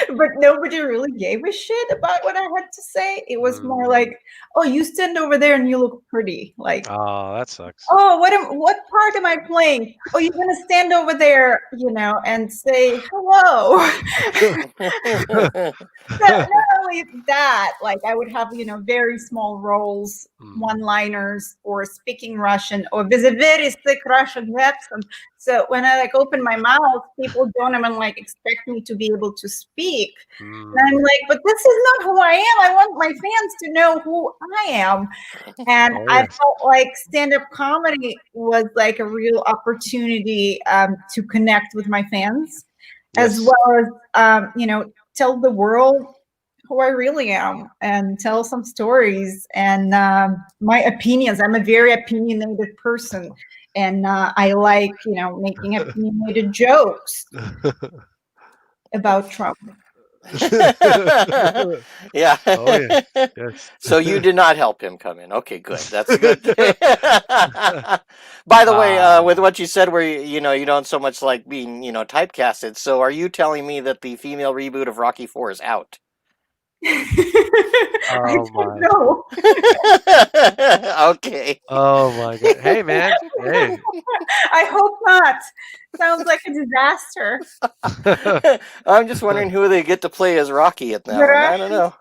but nobody really gave a shit about what I had to say. It was more like, oh, you stand over there and you look pretty. Like, Oh, that sucks. oh, what part am I playing? Oh, you're gonna stand over there, and say hello. Not only that, like I would have, very small roles, one-liners, or speaking Russian, or with a very thick Russian accent. So when I like open my mouth, people don't even like expect me to be able to speak. And I'm like, but this is not who I am. I want my fans to know who I am. And I felt like stand-up comedy was like a real opportunity to connect with my fans, as well as, tell the world who I really am and tell some stories and my opinions. I'm a very opinionated person. And I like, making opinionated jokes about Trump. Yeah. Oh yeah. Yes. So you did not help him come in. Okay, good. That's a good thing. By the way, with what you said, where you don't so much like being typecasted. So are you telling me that the female reboot of Rocky IV is out? I don't know. Okay. Oh my god. Hey man. Hey. I hope not. Sounds like a disaster. I'm just wondering who they get to play as Rocky at that one. I don't know.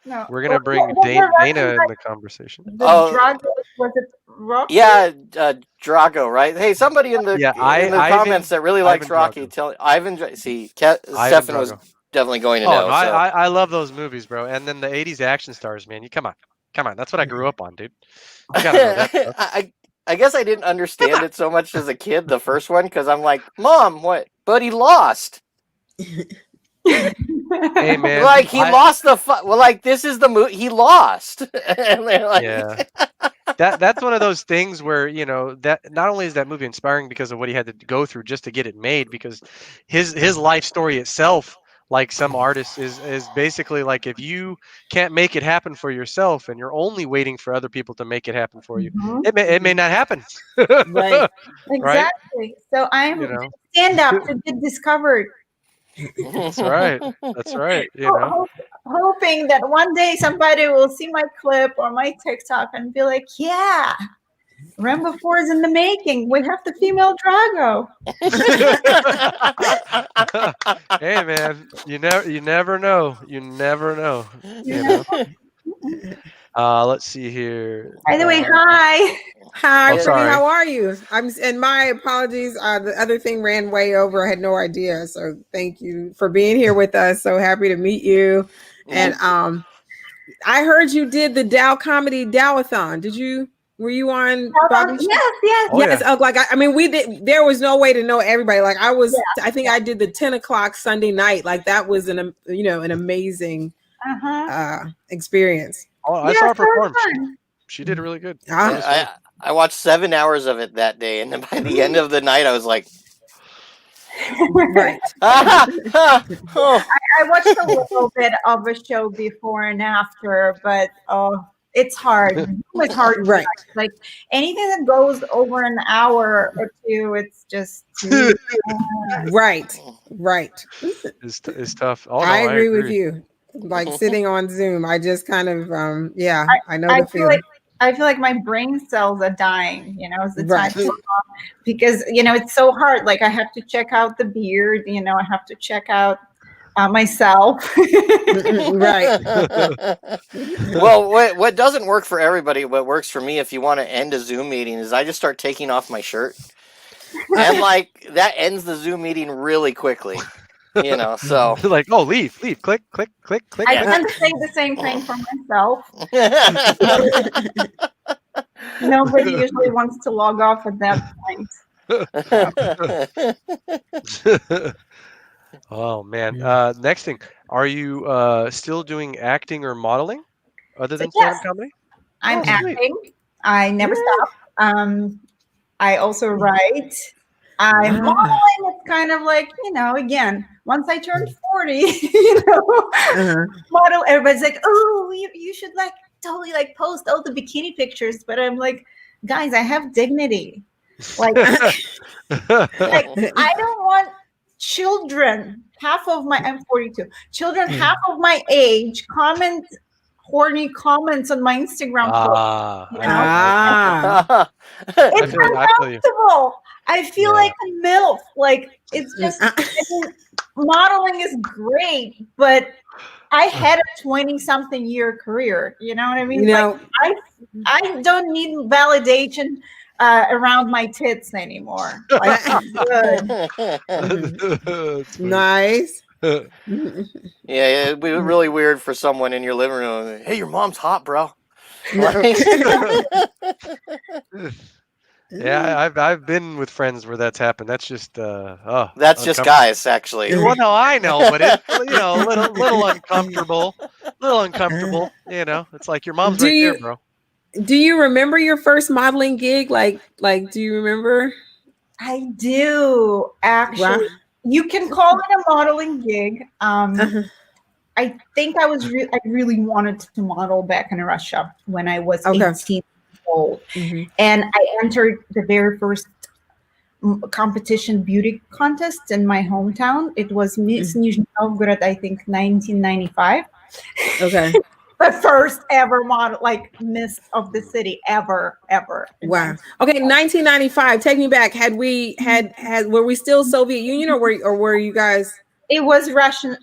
No. We're gonna bring Dana in the conversation. Drago, was it Rocky? Yeah, Drago, right? Hey, somebody in the comments that really likes Ivan Rocky, Drago. tell Ivan. Stefan was definitely going to know. No, I love those movies, bro. And then the '80s action stars, man. Come on. That's what I grew up on, dude. You gotta know that stuff. I guess I didn't understand it so much as a kid, the first one, because I'm like, Mom, what? But he lost. Hey man, like he lost the well, like this is the movie he lost. And they're like, yeah. That's one of those things where that not only is that movie inspiring because of what he had to go through just to get it made, because his life story itself, like some artists, is basically like if you can't make it happen for yourself and you're only waiting for other people to make it happen for you, it may not happen. Right. Exactly. Right? So I'm stand up to get discovered. That's right. That's right. Hoping that one day somebody will see my clip or my TikTok and be like, yeah, Rambo 4 is in the making. We have the female Drago. Hey man, you never know. You never know. Let's see here. By the way, hi. Hi, Brittany, how are you? And my apologies. The other thing ran way over. I had no idea. So thank you for being here with us. So happy to meet you. And I heard you did the Dow Comedy Dowathon. Were you on? Yes. Oh, yes. Yeah. Like I mean, we did. There was no way to know everybody. Like I was. Yeah. I think I did the 10 o'clock Sunday night. Like that was an amazing experience. Oh, I saw her perform. She did really good. I watched 7 hours of it that day, and then by the end of the night, I was like, right. I watched a little bit of a show before and after, but it's hard. It's hard, right? Like anything that goes over an hour or two, it's just right. It's tough. Oh, no, I agree with you. Like sitting on Zoom, I just kind of I know the feeling. I feel like my brain cells are dying, as the time goes on, because it's so hard. Like I have to check out the beard, I have to check out myself. Right. Well, what doesn't work for everybody, what works for me if you want to end a Zoom meeting is I just start taking off my shirt, and like that ends the Zoom meeting really quickly. So like, oh, leave, click. I tend to say the same thing for myself. Nobody usually wants to log off at that point. Oh man. Next thing, are you still doing acting or modeling other So than yes, stand-up comedy? I'm Oh, sweet. acting. I never stop. I also write. I'm Wow. modeling. It's kind of like, again, once I turned 40, model. Everybody's like, oh, you should like totally like post all the bikini pictures. But I'm like, guys, I have dignity. Like, I don't want children. I'm 42. Children half of my age comment horny comments on my Instagram post. It's I feel you. uncomfortable. I feel Yeah. like a MILF. Like, it's just, modeling is great, but I had a 20-something year career. You know what I mean? Like, I don't need validation around my tits anymore. Like, I'm good. Nice. Yeah, it'd be really weird for someone in your living room. Hey, your mom's hot, bro. Yeah, I've been with friends where that's happened. That's just That's just uncomfortable. guys, actually. Well, no, I know, but it's a little uncomfortable. It's like your mom's right there, bro. Do you remember your first modeling gig? Like, do you remember? I do, actually. Wow. You can call it a modeling gig. I think I really wanted to model back in Russia when I was 18 years old. And I entered the very first competition beauty contest in my hometown. It was Miss Nizhny Novgorod, I think 1995. Okay. The first ever model, like Miss of the city ever. Wow. Okay, 1995. Take me back. Were we still Soviet Union, or were you guys? It was Russian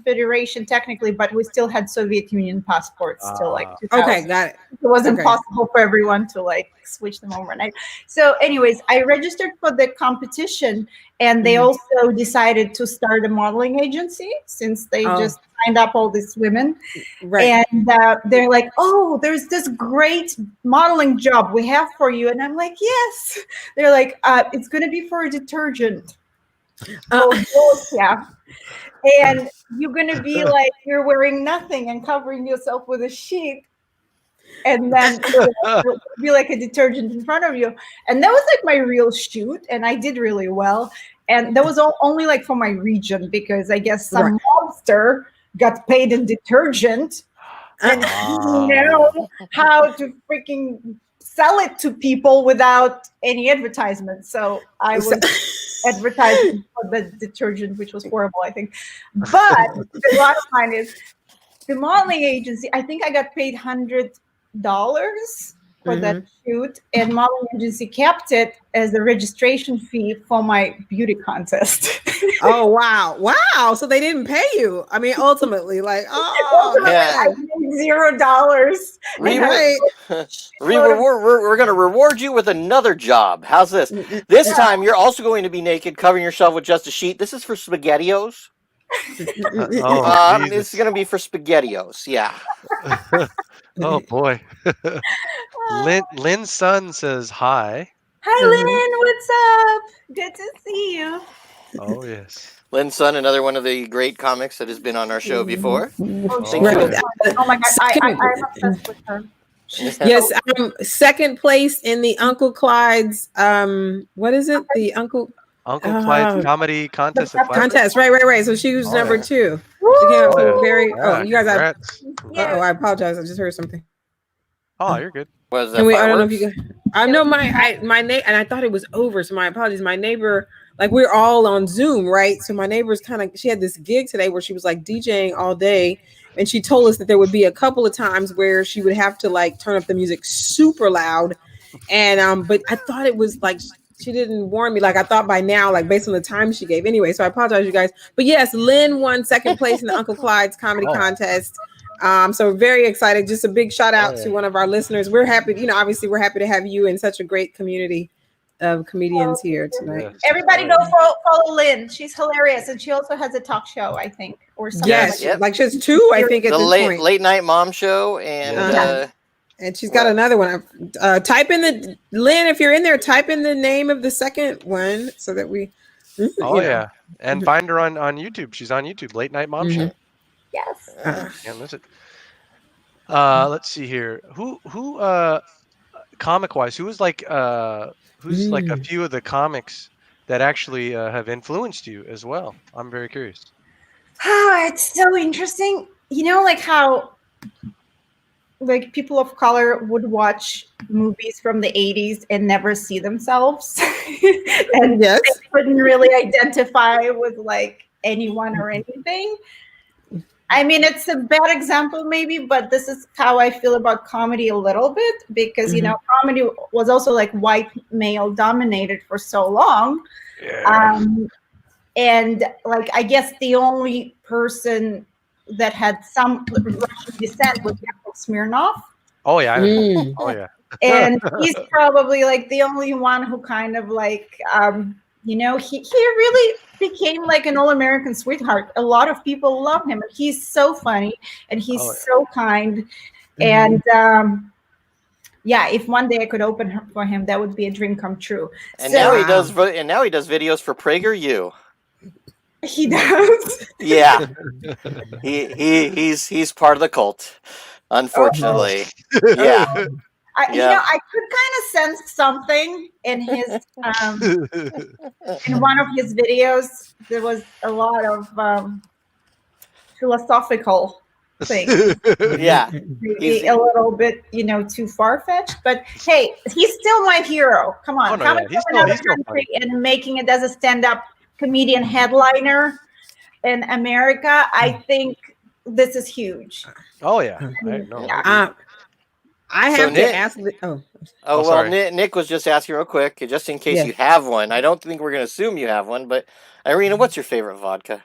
Federation technically, but we still had Soviet Union passports till like 2000. Okay, got it. It wasn't possible for everyone to like switch them overnight. So anyways, I registered for the competition, and they also decided to start a modeling agency since they just signed up all these women. Right. And they're like, oh, there's this great modeling job we have for you. And I'm like, yes. They're like, it's going to be for a detergent. Yeah. And you're going to be like, you're wearing nothing and covering yourself with a sheet. And then it'll be like a detergent in front of you. And that was like my real shoot. And I did really well. And that was only like for my region, because I guess some monster got paid in detergent and didn't know how to freaking sell it to people without any advertisement. So I was advertising for the detergent, which was horrible, I think. But the bottom line is, the modeling agency, I think I got paid $100 for that shoot, and modeling agency kept it as a registration fee for my beauty contest. Oh wow! So they didn't pay you. I mean, ultimately, like, I made $0. We're going to reward you with another job. How's this? This time, you're also going to be naked, covering yourself with just a sheet. This is for SpaghettiOs. It's going to be for SpaghettiOs. Yeah. Oh boy. Lynn's son says hi. Hi, Lynn. What's up? Good to see you. Oh yes. Lynn's son, another one of the great comics that has been on our show before. Oh my God, I'm obsessed with her. Yes, second place in the Uncle Clyde's. What is it? The Uncle Clyde's comedy contest. Right. So she was number 2. She came up to very. You guys have. I apologize. I just heard something. Oh, you're good. Was that? I don't know if you guys. I know my neighbor, and I thought it was over. So my apologies. My neighbor, like, we're all on Zoom, right? So my neighbor's she had this gig today where she was like DJing all day. And she told us that there would be a couple of times where she would have to like turn up the music super loud. And but I thought it was like, she didn't warn me. Like, I thought by now, like, based on the time she gave. Anyway, so I apologize, you guys. But yes, Lynn won second place in the Uncle Clyde's comedy contest. So very excited. Just a big shout out to one of our listeners. We're happy, obviously we're happy to have you in such a great community of comedians here tonight. Everybody go follow Lynn. She's hilarious. And she also has a talk show, I think, or something. Yes, like she has 2, I think, at this point. Late night mom show, and And she's got another one. Type in the Lynn, if you're in there, type in the name of the second one so that we. Oh yeah, and find her on YouTube. She's on YouTube, Late Night Mom Show. Yes. Can't miss it. Let's see here. Who comic wise, who's like a few of the comics that actually have influenced you as well? I'm very curious. It's so interesting. You know, like how like people of color would watch movies from the 80s and never see themselves. And Yes. they couldn't really identify with like anyone or anything. I mean, it's a bad example maybe, but this is how I feel about comedy a little bit, because you know, comedy was also like white male dominated for so long. Yeah. And like I guess the only person that had some Russian descent was Yakov Smirnov. Oh yeah. Oh yeah. And he's probably like the only one who kind of like you know, he really became like an all-American sweetheart. A lot of people love him. He's so funny and he's so kind. And yeah, if one day I could open for him, that would be a dream come true. And So, now he does. And now he does videos for PragerU. he does. Yeah, he's part of the cult, unfortunately. Yeah. You know, I could kind of sense something in his in one of his videos. There was a lot of philosophical things. Yeah, Maybe a little bit, you know, too far-fetched. But hey, he's still my hero. Come on, coming from another country and making it as a stand-up comedian headliner in America. I think this is huge. Oh yeah. I have to ask. Well, Nick was just asking real quick, just in case you have one. I don't think we're going to assume you have one, but Irina, what's your favorite vodka?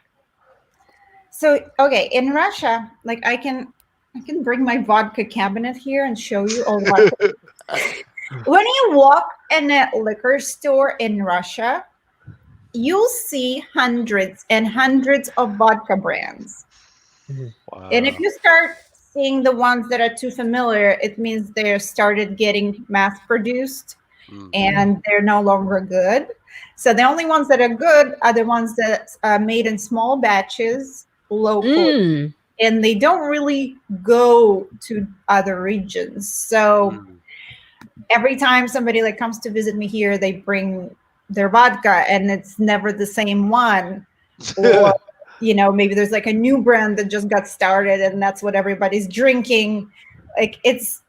So, okay, in Russia, like I can bring my vodka cabinet here and show you all vodka. When you walk in a liquor store in Russia, you'll see hundreds and hundreds of vodka brands. Wow. And if you start seeing the ones that are too familiar, it means they're started getting mass produced and they're no longer good. So the only ones that are good are the ones that are made in small batches locally, and they don't really go to other regions. So every time somebody like comes to visit me here, they bring their vodka and it's never the same one. Or you know, maybe there's like a new brand that just got started and that's what everybody's drinking. Like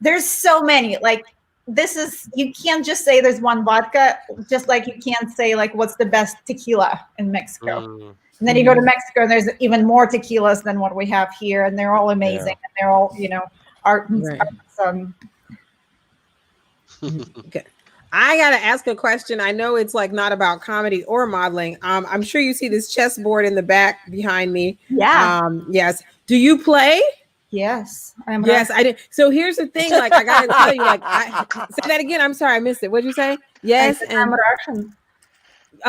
there's so many. Like this is, you can't just say there's one vodka, just like you can't say like what's the best tequila in Mexico. And then you go to Mexico and there's even more tequilas than what we have here, and they're all amazing and they're all, you know, art and stuff. Okay. I gotta ask a question. I know it's like not about comedy or modeling. I'm sure you see this chessboard in the back behind me. Yeah. Yes. Do you play? Yes. Yes, I did. So here's the thing. Like I gotta tell you. Like, say that again. I'm sorry, I missed it. What'd you say? Yes. And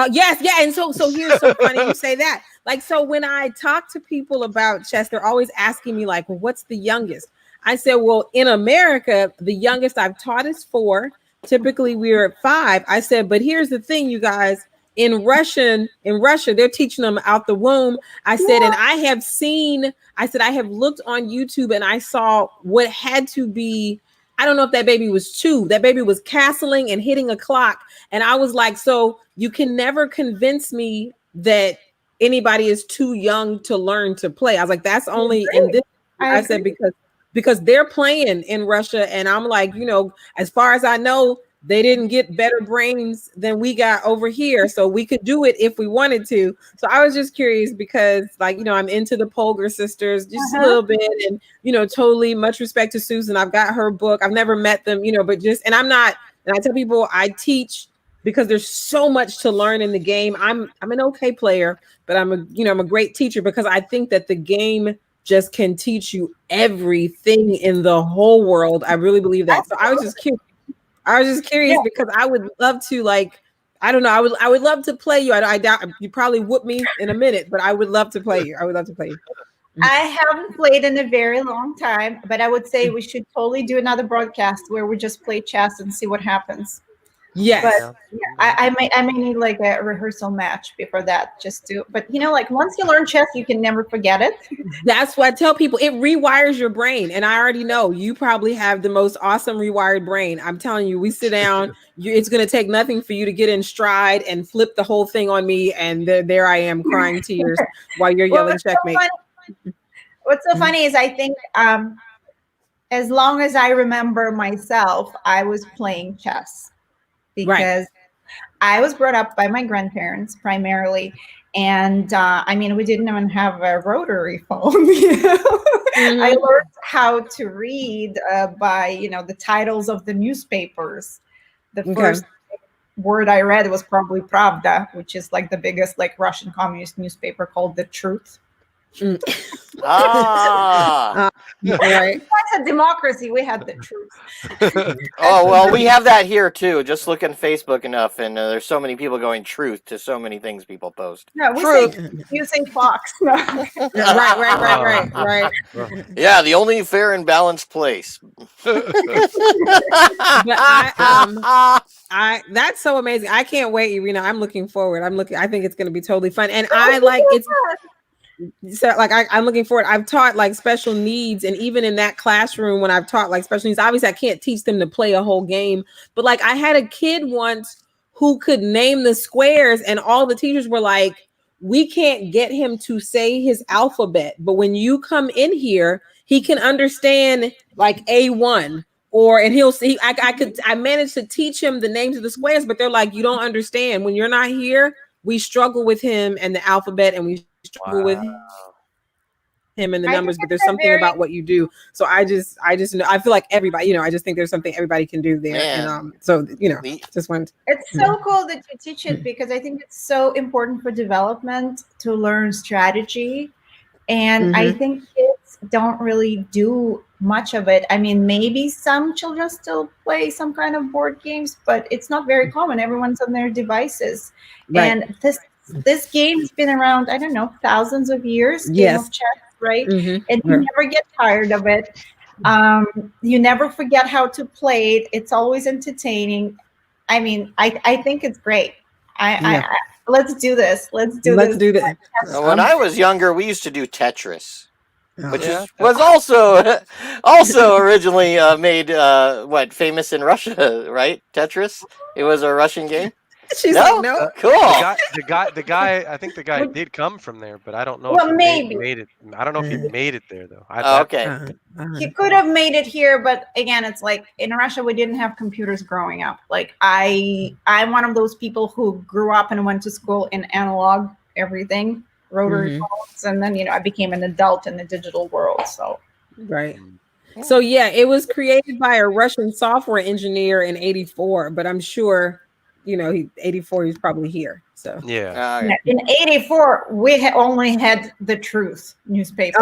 yes, yeah. And so here's so funny you say that. Like, so when I talk to people about chess, they're always asking me like, well, what's the youngest? I said, well, in America, the youngest I've taught is 4. Typically we're at 5. I said, but here's the thing, you guys, in Russia, they're teaching them out the womb. I said, and I have looked on YouTube and I saw what had to be, I don't know if that baby was 2. That baby was castling and hitting a clock. And I was like, so you can never convince me that anybody is too young to learn to play. I was like, that's only in this. I said, because they're playing in Russia. And I'm like, you know, as far as I know, they didn't get better brains than we got over here. So we could do it if we wanted to. So I was just curious because, like, you know, I'm into the Polgar sisters just a little bit. And, you know, totally much respect to Susan. I've got her book. I've never met them, you know, but just, and I tell people I teach because there's so much to learn in the game. I'm an okay player, but I'm a great teacher because I think that the game just can teach you everything in the whole world. I really believe that. So I was just curious because I would love to, like, I don't know. I would love to play you. I doubt you probably whoop me in a minute, but I would love to play you. I would love to play you. I haven't played in a very long time, but I would say we should totally do another broadcast where we just play chess and see what happens. Yes. But Yeah. yeah, I may need like a rehearsal match before that, just to. But like once you learn chess, you can never forget it. That's what I tell people. It rewires your brain, and I already know you probably have the most awesome rewired brain. I'm telling you, we sit down. It's going to take nothing for you to get in stride and flip the whole thing on me, and there I am crying tears while you're Well, yelling checkmate. What's so funny is I think as long as I remember myself, I was playing chess because I was brought up by my grandparents primarily. And I mean, we didn't even have a rotary phone. I learned how to read by, the titles of the newspapers. The first word I read was probably Pravda, which is like the biggest like Russian communist newspaper called The Truth. Ah. Right. That's a democracy. We had The Truth. Oh, well, we have that here too. Just look on Facebook enough, and there's so many people going truth to so many things people post. No, we Truth. say you say Fox. No. Right. Yeah, the only fair and balanced place. But that's so amazing. I can't wait, Irina. I'm looking forward. I think it's going to be totally fun. And I like it's so like I'm looking forward. I've taught like special needs, and even in that classroom when I've taught like special needs, obviously I can't teach them to play a whole game, but like I had a kid once who could name the squares, and all the teachers were like, we can't get him to say his alphabet, but when you come in here, he can understand like A1. And he'll see. I managed to teach him the names of the squares, but they're like, you don't understand. When you're not here, we struggle with him and the alphabet, and we struggle with him and the numbers. But there's something about what you do. So I just know. I feel like everybody. I just think there's something everybody can do there. Man. And just went. It's so cool that you teach it because I think it's so important for development to learn strategy. And I think kids don't really do much of it. I mean, maybe some children still play some kind of board games, but it's not very common. Everyone's on their devices. Right. And this game's been around, I don't know, thousands of years. Game of chess, right? And you never get tired of it. You never forget how to play it. It's always entertaining. I mean, I think it's great. Let's do this. Let's do this. When I was younger, we used to do Tetris, which was also originally made famous in Russia, right? Tetris. It was a Russian game. She's like, no. Cool. The guy. I think the guy did come from there, but I don't know. Well, if maybe he made it. I don't know if he made it there though. Okay. He could have made it here, but again, it's like in Russia we didn't have computers growing up. Like I'm one of those people who grew up and went to school in analog everything, rotary phones, and then I became an adult in the digital world. So So it was created by a Russian software engineer in '84, but I'm sure. 84, he's probably here. So in '84, we only had The Truth newspaper.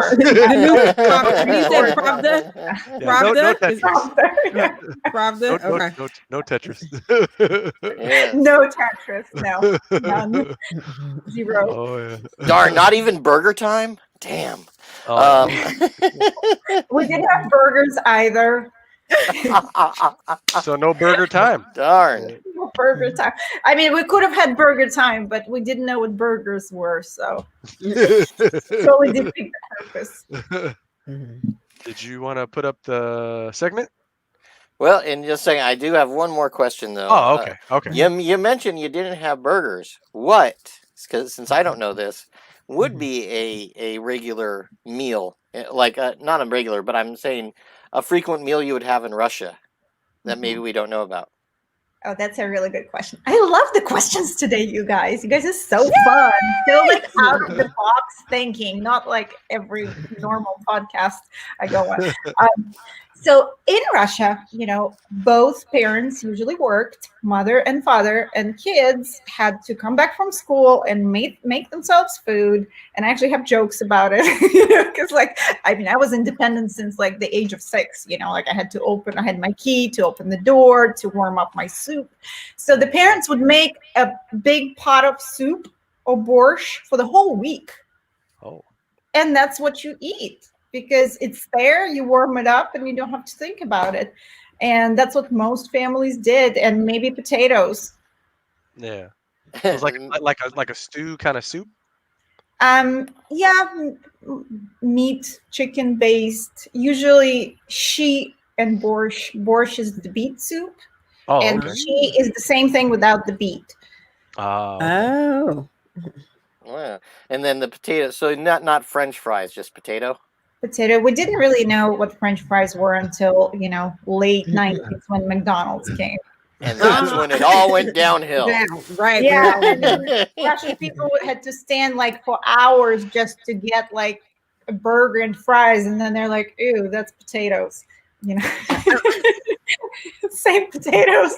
Pravda. Okay. No Tetris. No Tetris. No. None. Zero. Oh yeah. Darn! Not even Burger Time. Damn. We didn't have burgers either. So no burger time. Darn. No burger time. I mean, we could have had burger time, but we didn't know what burgers were, so totally defeat the purpose. Did you want to put up the segment? Well, in just saying, I do have one more question though. Oh, okay. Okay. You mentioned you didn't have burgers. What? Because since I don't know this, would be a regular meal, like not a regular, but I'm saying a frequent meal you would have in Russia that maybe we don't know about? Oh, that's a really good question. I love the questions today, you guys. You guys are so fun. Still like out of the box thinking, not like every normal podcast I go on. So in Russia, both parents usually worked, mother and father, and kids had to come back from school and make themselves food. And I actually have jokes about it, because I was independent since like the age of 6, I had my key to open the door, to warm up my soup. So the parents would make a big pot of soup or borscht for the whole week. Oh. and that's what you eat because it's there. You warm it up, and you don't have to think about it. And that's what most families did, and maybe potatoes. Yeah. So it's like a stew kind of soup. Yeah, meat, chicken based. Usually, she and borscht. Borscht is the beet soup, Oh, and okay. she is the same thing without the beet. Okay. Oh. Yeah. And then the potato. So not French fries, just potato. Potato. We didn't really know what French fries were until late '90s when McDonald's came. And that's when it all went downhill. Down, right. Yeah, when and then Russian people had to stand like for hours just to get like a burger and fries, and then they're like, "Ew, that's potatoes," Same potatoes.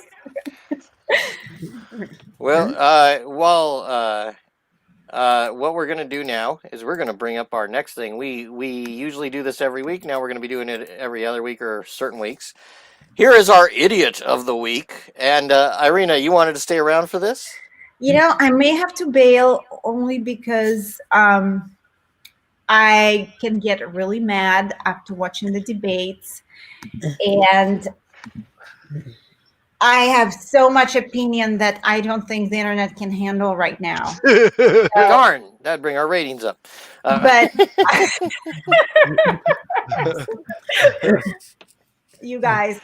Well, what we're gonna do now is we're gonna bring up our next thing. We usually do this every week. Now we're gonna be doing it every other week or certain weeks. Here is our idiot of the week. And Irina, you wanted to stay around for this? I may have to bail only because I can get really mad after watching the debates, and I have so much opinion that I don't think the internet can handle right now. Darn, that'd bring our ratings up. But you guys,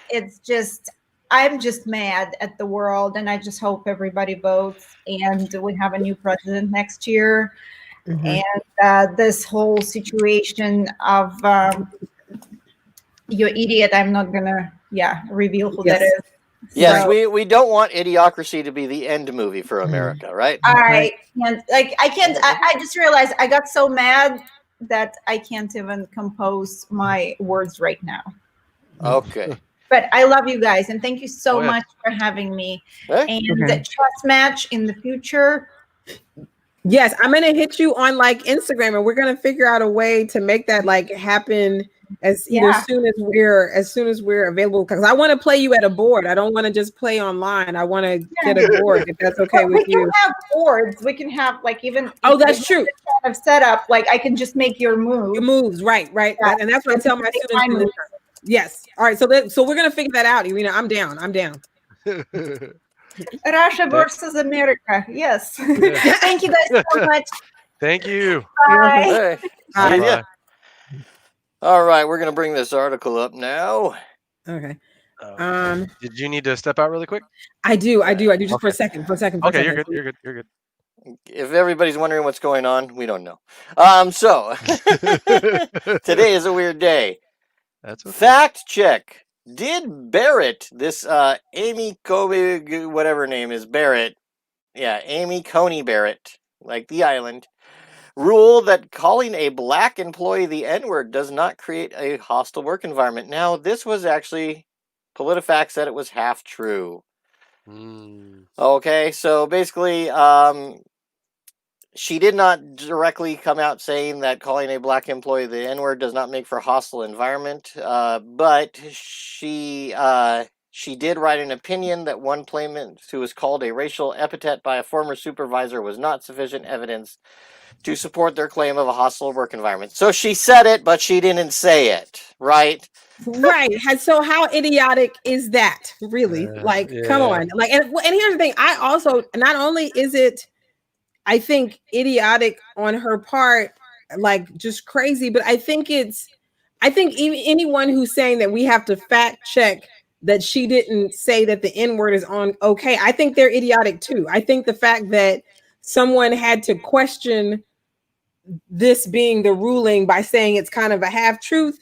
I'm just mad at the world, and I just hope everybody votes and we have a new president next year. Mhm. And this whole situation of you idiot, I'm not gonna reveal who that Yes. is. Yes, So we don't want Idiocracy to be the end movie for America, right? I just realized I got so mad that I can't even compose my words right now. Okay. But I love you guys, and thank you so Oh, yeah. much for having me. Eh? And Okay. trust match in the future. Yes, I'm gonna hit you on like Instagram, and we're gonna figure out a way to make that like happen as soon as we're available. Because I want to play you at a board. I don't want to just play online. I want to get a board if that's okay But with we you. can have boards. We can have like even. Oh, if we that's have true. this kind of setup. Like I can just make your move. Your moves, right. Yeah. And that's what I tell my Make students. my moves. Yes. All right. So we're gonna figure that out, Irina. I'm down. Russia versus America. Yes. Yeah. Thank you guys so much. Thank you. Bye. Hey, Bye. see ya. Bye. All right, we're gonna bring this article up now. Okay. Did you need to step out really quick? I do. Just for a Okay. second. Okay, you're good. You're good. If everybody's wondering what's going on, we don't know. So today is a weird day. That's okay. Fact check. Did Barrett, this Amy Coney, whatever her name is, Barrett, Amy Coney Barrett, like the island, rule that calling a black employee the N-word does not create a hostile work environment? Now, this was actually, PolitiFact said it was half true. Okay, so basically, she did not directly come out saying that calling a black employee the N-word does not make for a hostile environment, but she did write an opinion that one claimant who was called a racial epithet by a former supervisor was not sufficient evidence to support their claim of a hostile work environment. So she said it, but she didn't say it, right? Right. So how idiotic is that? Really? Come on. And here's the thing. I also, not only is it, I think, idiotic on her part, like just crazy, but I think even anyone who's saying that we have to fact check that she didn't say that the N-word is on okay, I think they're idiotic too. I think the fact that someone had to question this being the ruling by saying it's kind of a half truth,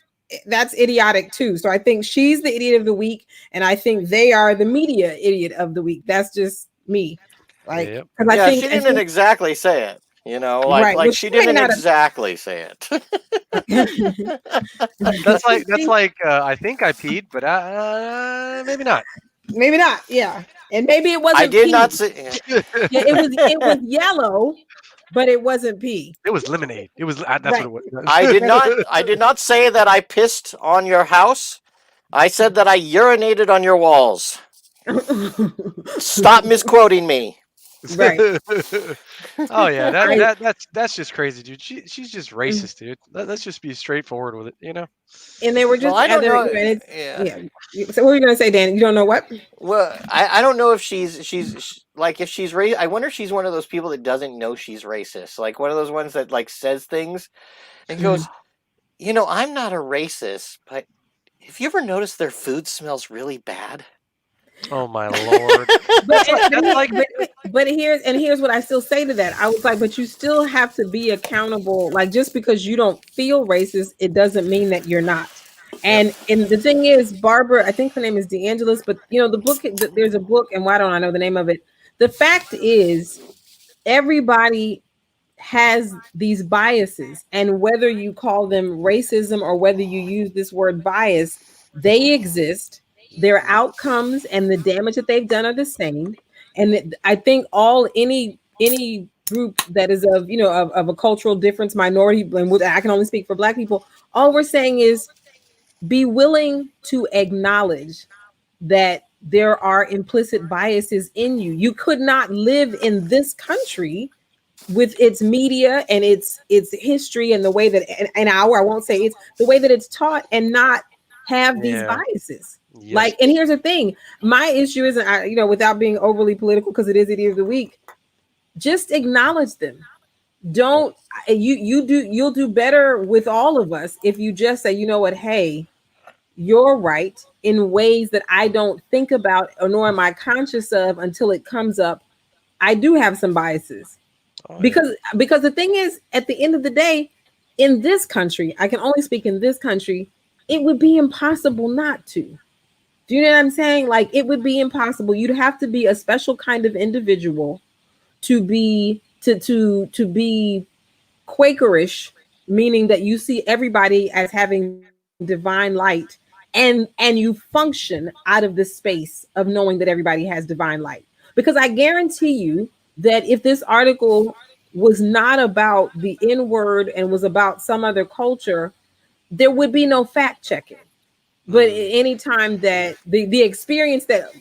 that's idiotic too. So I think she's the idiot of the week, and I think they are the media idiot of the week. That's just me. Because I think she didn't exactly say it. Right. Well, She didn't exactly say it. That's like I think I peed, but maybe not. Maybe not. Yeah, and maybe it wasn't. I did pee. not say. It was yellow, but it wasn't pee. It was lemonade. It was. That's Right. what it was. I did not say that I pissed on your house. I said that I urinated on your walls. Stop misquoting me. Right. Oh yeah, I that's just crazy, dude. She's just racist, dude. Let's just be straightforward with it. and they were Well, just I don't other, know. and it's Yeah. yeah. So what were you gonna say, Dan? You don't know what? Well, I don't know if like if she's I wonder if she's one of those people that doesn't know she's racist. Like one of those ones that like says things and Mhm. goes, I'm not a racist, but have you ever noticed their food smells really bad? Oh my lord. But That's like but here's what I still say to that. I was like, but you still have to be accountable. Like just because you don't feel racist, it doesn't mean that you're not. yep. And the thing is, Barbara, I think her name is DeAngelis, but the book, there's a book, and why don't I know the name of it? The fact is, everybody has these biases, and whether you call them racism or whether you use this word bias, they exist. Their outcomes and the damage that they've done are the same. And I think any group that is of of a cultural difference, minority, and I can only speak for Black people, all we're saying is be willing to acknowledge that there are implicit biases in you. You could not live in this country with its media and its history and the way that I won't say it's the way that it's taught and not have these Yeah. biases. Yes. Like, and here's the thing, my issue isn't, without being overly political, because it is idiot of the week, just acknowledge them. Don't you'll do better with all of us if you just say, you know what, hey, you're right in ways that I don't think about or nor am I conscious of until it comes up. I do have some biases. Oh yeah. Because the thing is, at the end of the day, in this country, I can only speak in this country, it would be impossible not to. Do you know what I'm saying? Like, it would be impossible. You'd have to be a special kind of individual to be Quakerish, meaning that you see everybody as having divine light, and you function out of the space of knowing that everybody has divine light. Because I guarantee you that if this article was not about the N word and was about some other culture, there would be no fact checking. But Mm. anytime that the experience that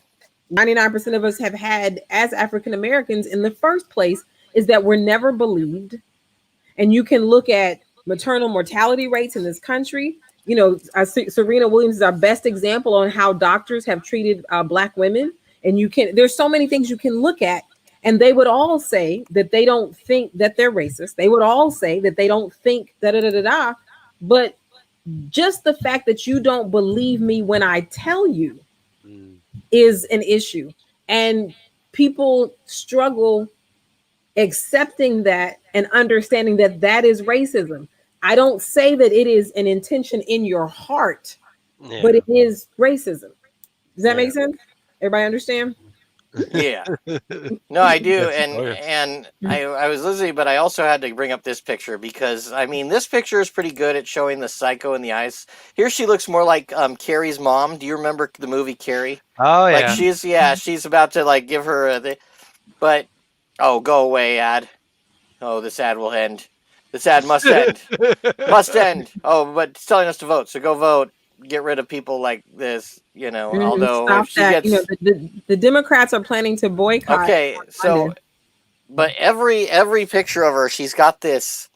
99% of us have had as African Americans in the first place is that we're never believed. And you can look at maternal mortality rates in this country. Serena Williams is our best example on how doctors have treated Black women. And there's so many things you can look at, and they would all say that they don't think that they're racist. They would all say that they don't think da da da da da. But just the fact that you don't believe me when I tell you Mm. is an issue. And people struggle accepting that and understanding that that is racism. I don't say that it is an intention in your heart, but Yeah. it is racism. Does that Yeah. make sense? Everybody understand? Yeah. No, I do, Yes. Oh yes. and I was listening, but I also had to bring up this picture because I mean this picture is pretty good at showing the psycho in the eyes. Here she looks more like Carrie's mom. Do you remember the movie Carrie? Oh Like yeah. she's about to like give her but oh, go away, ad. Oh, this ad will end. This ad must end. Must end. Oh, but it's telling us to vote, so go vote. Get rid of people like this. Although Stop if she that. gets The Democrats are planning to boycott okay, so London. but every picture of her, she's got this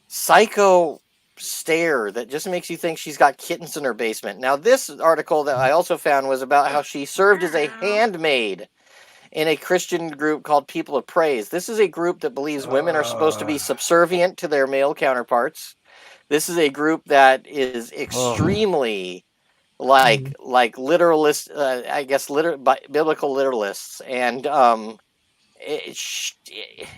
psycho stare that just makes you think she's got kittens in her basement. Now, this article that I also found was about how she served as a handmaid in a Christian group called People of Praise. This is a group that believes women are supposed to be subservient to their male counterparts. This is a group that is Oh. extremely like literalist, I guess, biblical literalists, and it,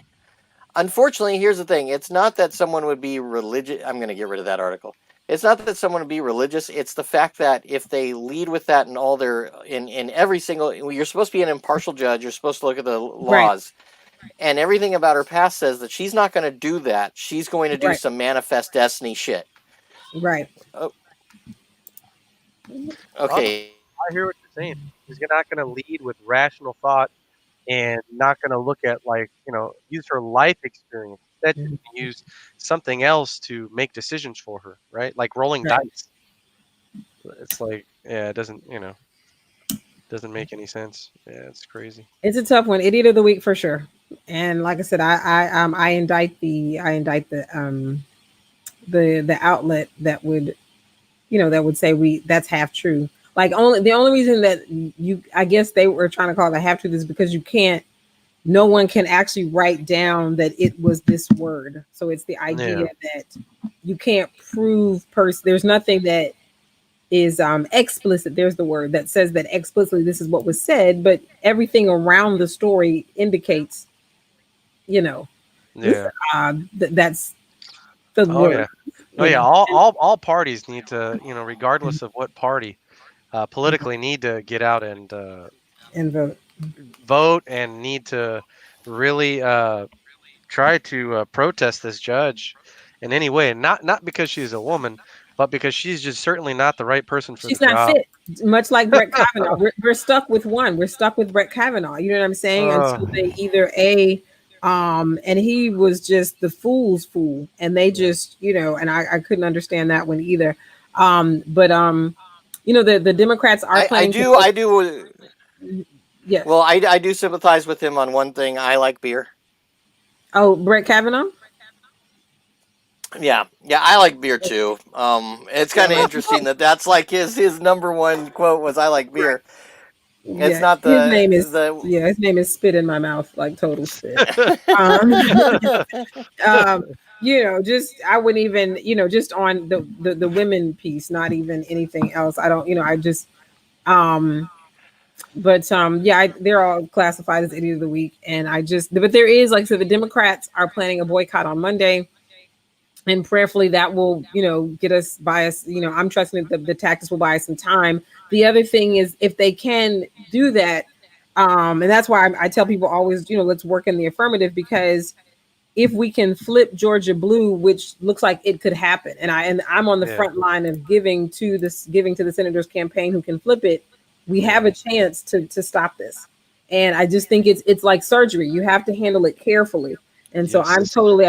unfortunately, here's the thing. It's not that someone would be religious. I'm going to get rid of that article. It's not that someone would be religious. It's the fact that if they lead with that in all their in every single, you're supposed to be an impartial judge. You're supposed to look at the Right, laws, and everything about her past says that she's not going to do that. She's going to do right, some manifest destiny shit. right. Oh, I'm, okay. I hear what you're saying. She's not going to lead with rational thought and not going to look at use her life experience. Instead, she's going to use something else to make decisions for her, right? Like rolling Right. dice. It's like, yeah, it doesn't Doesn't make any sense. Yeah, it's crazy. It's a tough one. Idiot of the week for sure. And like I said, I indict the outlet that would, that would say that's half true. Like, the only reason that I guess they were trying to call it a half truth is because no one can actually write down that it was this word. So it's the idea Yeah. that you can't prove there's nothing that is explicit. There's the word that says that explicitly this is what was said, but everything around the story indicates, you know, Yeah. that's the Oh word. yeah. Oh yeah. All parties need to, regardless of what party, politically need to get out and And vote. vote and need to really try to protest this judge in any way. Not because she's a woman, but because she's just certainly not the right person for the She's not job. fit. Much like Brett Kavanaugh, we're stuck with one. We're stuck with Brett Kavanaugh. You know what I'm saying? Until they either and he was just the fool's fool, and they just, and I couldn't understand that one either. But the Democrats are I planning do. I do. yes. Well, I do sympathize with him on one thing. I like beer. Oh, Brett Kavanaugh. Yeah, I like beer too. It's kind of interesting that that's like his number one quote was "I like beer." It's Yeah, not his name is the his name is spit in my mouth, like total spit. Um, just I wouldn't even, just on the women piece, not even anything else. I don't, I just but yeah, they're all classified as idiot of the week, and but there is, like I said, the Democrats are planning a boycott on Monday. And prayerfully that will, get us by us. I'm trusting that the tactics will buy us some time. The other thing is, if they can do that, and that's why I tell people always, let's work in the affirmative, because if we can flip Georgia blue, which looks like it could happen, and I'm on the Yeah. front line of giving to the senator's campaign who can flip it, we have a chance to stop this. And I just think it's like surgery. You have to handle it carefully. And so I'm Yes. totally,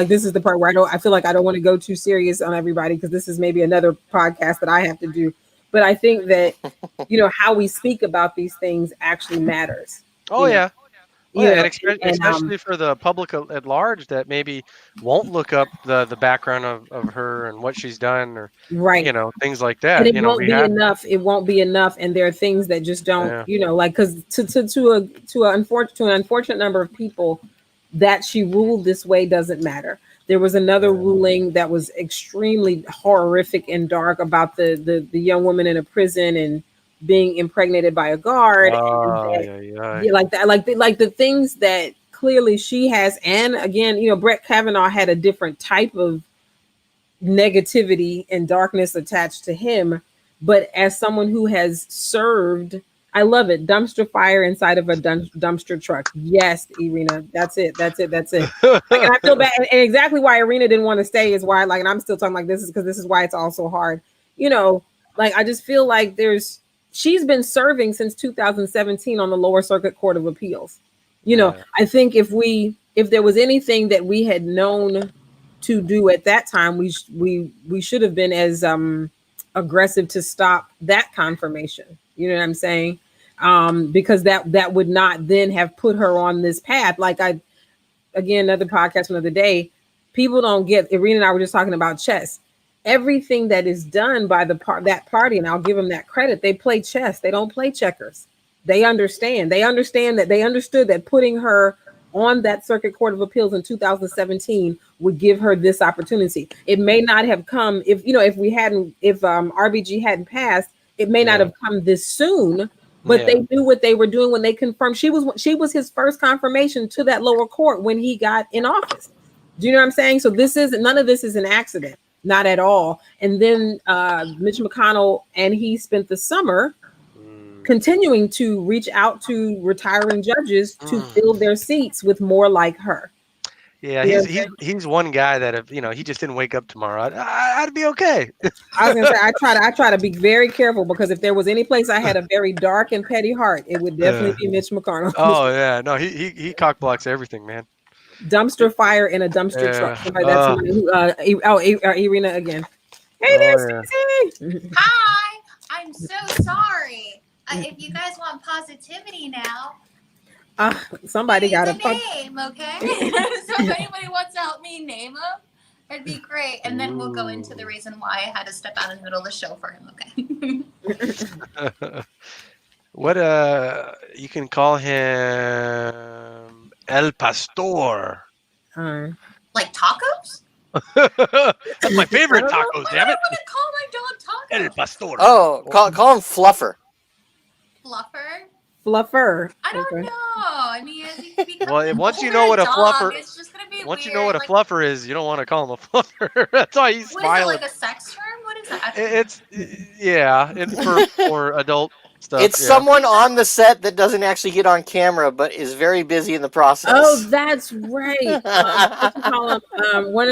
this is the part where I feel like I don't want to go too serious on everybody, because this is maybe another podcast that I have to do. But I think that, how we speak about these things actually matters. Oh yeah. Oh, You yeah, know, and and especially for the public at large that maybe won't look up the background of her and what she's done, or right. things like And that. it won't We be have enough. It won't be enough. And there are things that just don't, yeah. like, because to an unfortunate number of people, that she ruled this way doesn't matter. There was another ruling that was extremely horrific and dark about the young woman in a prison and being impregnated by a guard. And Oh that, yeah, yeah. yeah, like that, like the things that clearly she has. And again, Brett Kavanaugh had a different type of negativity and darkness attached to him. But as someone who has served, I love it. Dumpster fire inside of a dumpster truck. Yes, Irina. That's it. That's it. That's it. Like, and I feel bad. And exactly why Irina didn't want to stay is why, like, and I'm still talking like this is because this is why it's all so hard. Like, I just feel like she's been serving since 2017 on the lower circuit court of appeals. Yeah. I think if there was anything that we had known to do at that time, we should have been as aggressive to stop that confirmation. You know what I'm saying? Because that would not then have put her on this path. Like, again, another podcast another day. People don't get. Irina and I were just talking about chess. Everything that is done by that party, and I'll give them that credit. They play chess. They don't play checkers. They understand. They understood that putting her on that circuit court of appeals in 2017 would give her this opportunity. It may not have come if RBG hadn't passed. It may not have come this soon. But they knew what they were doing when they confirmed she was his first confirmation to that lower court when he got in office. Do you know what I'm saying? So none of this is an accident, not at all. And then Mitch McConnell and he spent the summer continuing to reach out to retiring judges to fill their seats with more like her. Yeah, he's one guy that if he just didn't wake up tomorrow, I'd be okay. I was gonna say I try to be very careful, because if there was any place I had a very dark and petty heart, it would definitely be Mitch McConnell. Oh yeah, no, he cock blocks everything, man. Dumpster fire in a dumpster truck. Somebody, that's somebody who Irina again. Hey there, Stacey. Hi, I'm so sorry. if you guys want positivity now, Somebody he got needs a a name, okay? So if anybody wants to help me name him, it'd be great. And then we'll go into the reason why I had to step out in the middle of the show for him, okay? What you can call him El Pastor. Like tacos? That's my favorite I don't know. tacos, Why damn would I it. want to call my dog El Taco? Pastor. Oh, call him Fluffer. Fluffer? Fluffer. I don't Okay. know. I mean, as he becomes Well, once you older know what a dog, fluffer, it's just gonna be once weird. you know what a like, fluffer is, you don't want to call him a fluffer. That's why he's what is it, smiling. like a sex term? What is that? It's for adult stuff. It's Yeah. someone on the set that doesn't actually get on camera, but is very busy in the process. Oh, that's right. What you call him? What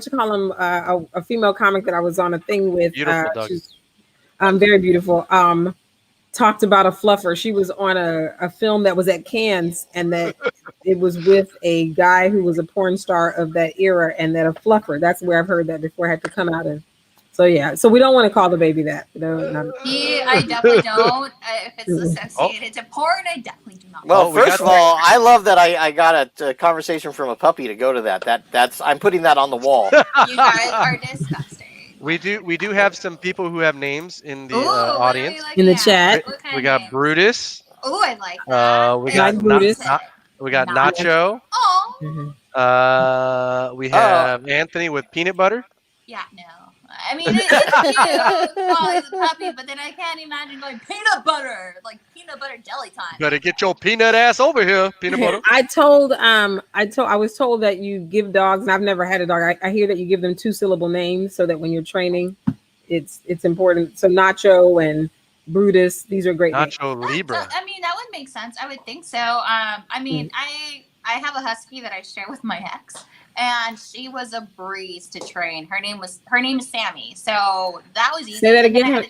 you call him? A female comic that I was on a thing with. Beautiful, Doug. She's very beautiful. Talked about a fluffer. She was on a film that was at Cannes, and that it was with a guy who was a porn star of that era, and that a fluffer. That's where I've heard that before. I had to come out and. So yeah, so we don't want to call the baby that. No, I definitely don't. If it's associated to porn, I definitely do not. Well, first of all, I love that I got a conversation from a puppy to go to that. That's I'm putting that on the wall. You guys are disgusting. We do have some people who have names in the audience. Like in the chat. We got Brutus. Oh, I like that. We got Brutus. We got Nacho. Oh. We have Anthony with peanut butter. Yeah, no. I mean, it's cute. Oh, he's a puppy, but then I can't imagine going peanut butter, like peanut butter jelly time. Better get your peanut ass over here, peanut butter. I was told that you give dogs, and I've never had a dog. I hear that you give them 2-syllable names so that when you're training, it's important. So Nacho and Brutus, these are great Nacho names. Libre. I mean, that would make sense. I would think so. I mean, I have a husky that I share with my ex. And she was a breeze to train. Her name is Sammy. So that was easy. Say that again.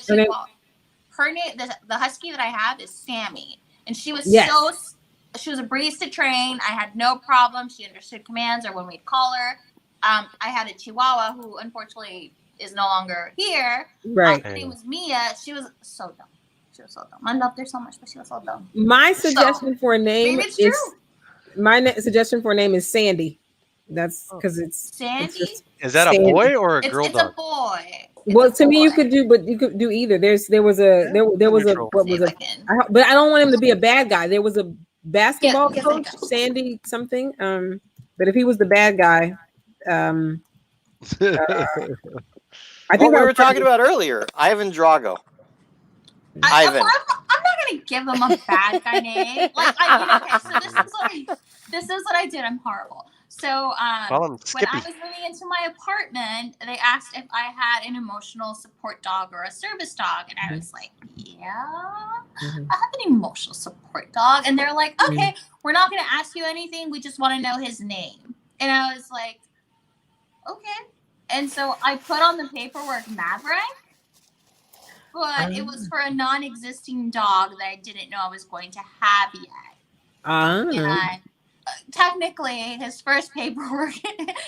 Her name, the husky that I have is Sammy, and she was she was a breeze to train. I had no problem. She understood commands, or when we'd call her. I had a Chihuahua who unfortunately is no longer here. Right. Her name was Mia. She was so dumb. I loved her so much, but she was so dumb. My suggestion for a name maybe it's true. Suggestion for a name is Sandy. That's because it's Sandy. Is that a boy or a girl dog? It's a boy. Well, to me, you could do either. But I don't want him to be a bad guy. There was a basketball coach, Sandy something. But if he was the bad guy, I think we were talking about earlier, Ivan Drago. Ivan. I'm not gonna give him a bad guy name. Okay, so this is what I did. I'm horrible. So when I was moving into my apartment, they asked if I had an emotional support dog or a service dog, and I was like, yeah, I have an emotional support dog. And they're like, okay, we're not going to ask you anything. We just want to know his name. And I was like, okay. And so I put on the paperwork Maverick, but it was for a non-existing dog that I didn't know I was going to have yet. And technically, his first paperwork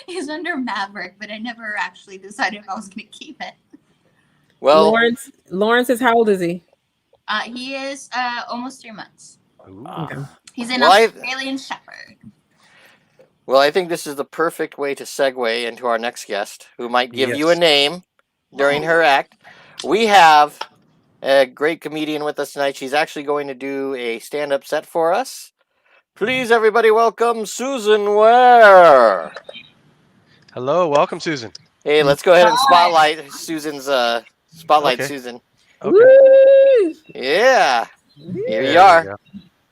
is under Maverick, but I never actually decided if I was going to keep it. Well, Lawrence is how old is he? He is almost 3 months. Okay. He's an Australian Shepherd. Well, I think this is the perfect way to segue into our next guest, who might give you a name during her act. We have a great comedian with us tonight. She's actually going to do a stand-up set for us. Please, everybody, welcome Susan Ware. Hello, welcome, Susan. Hey, let's go ahead and spotlight Susan's Susan. Okay. Yeah. Here you are.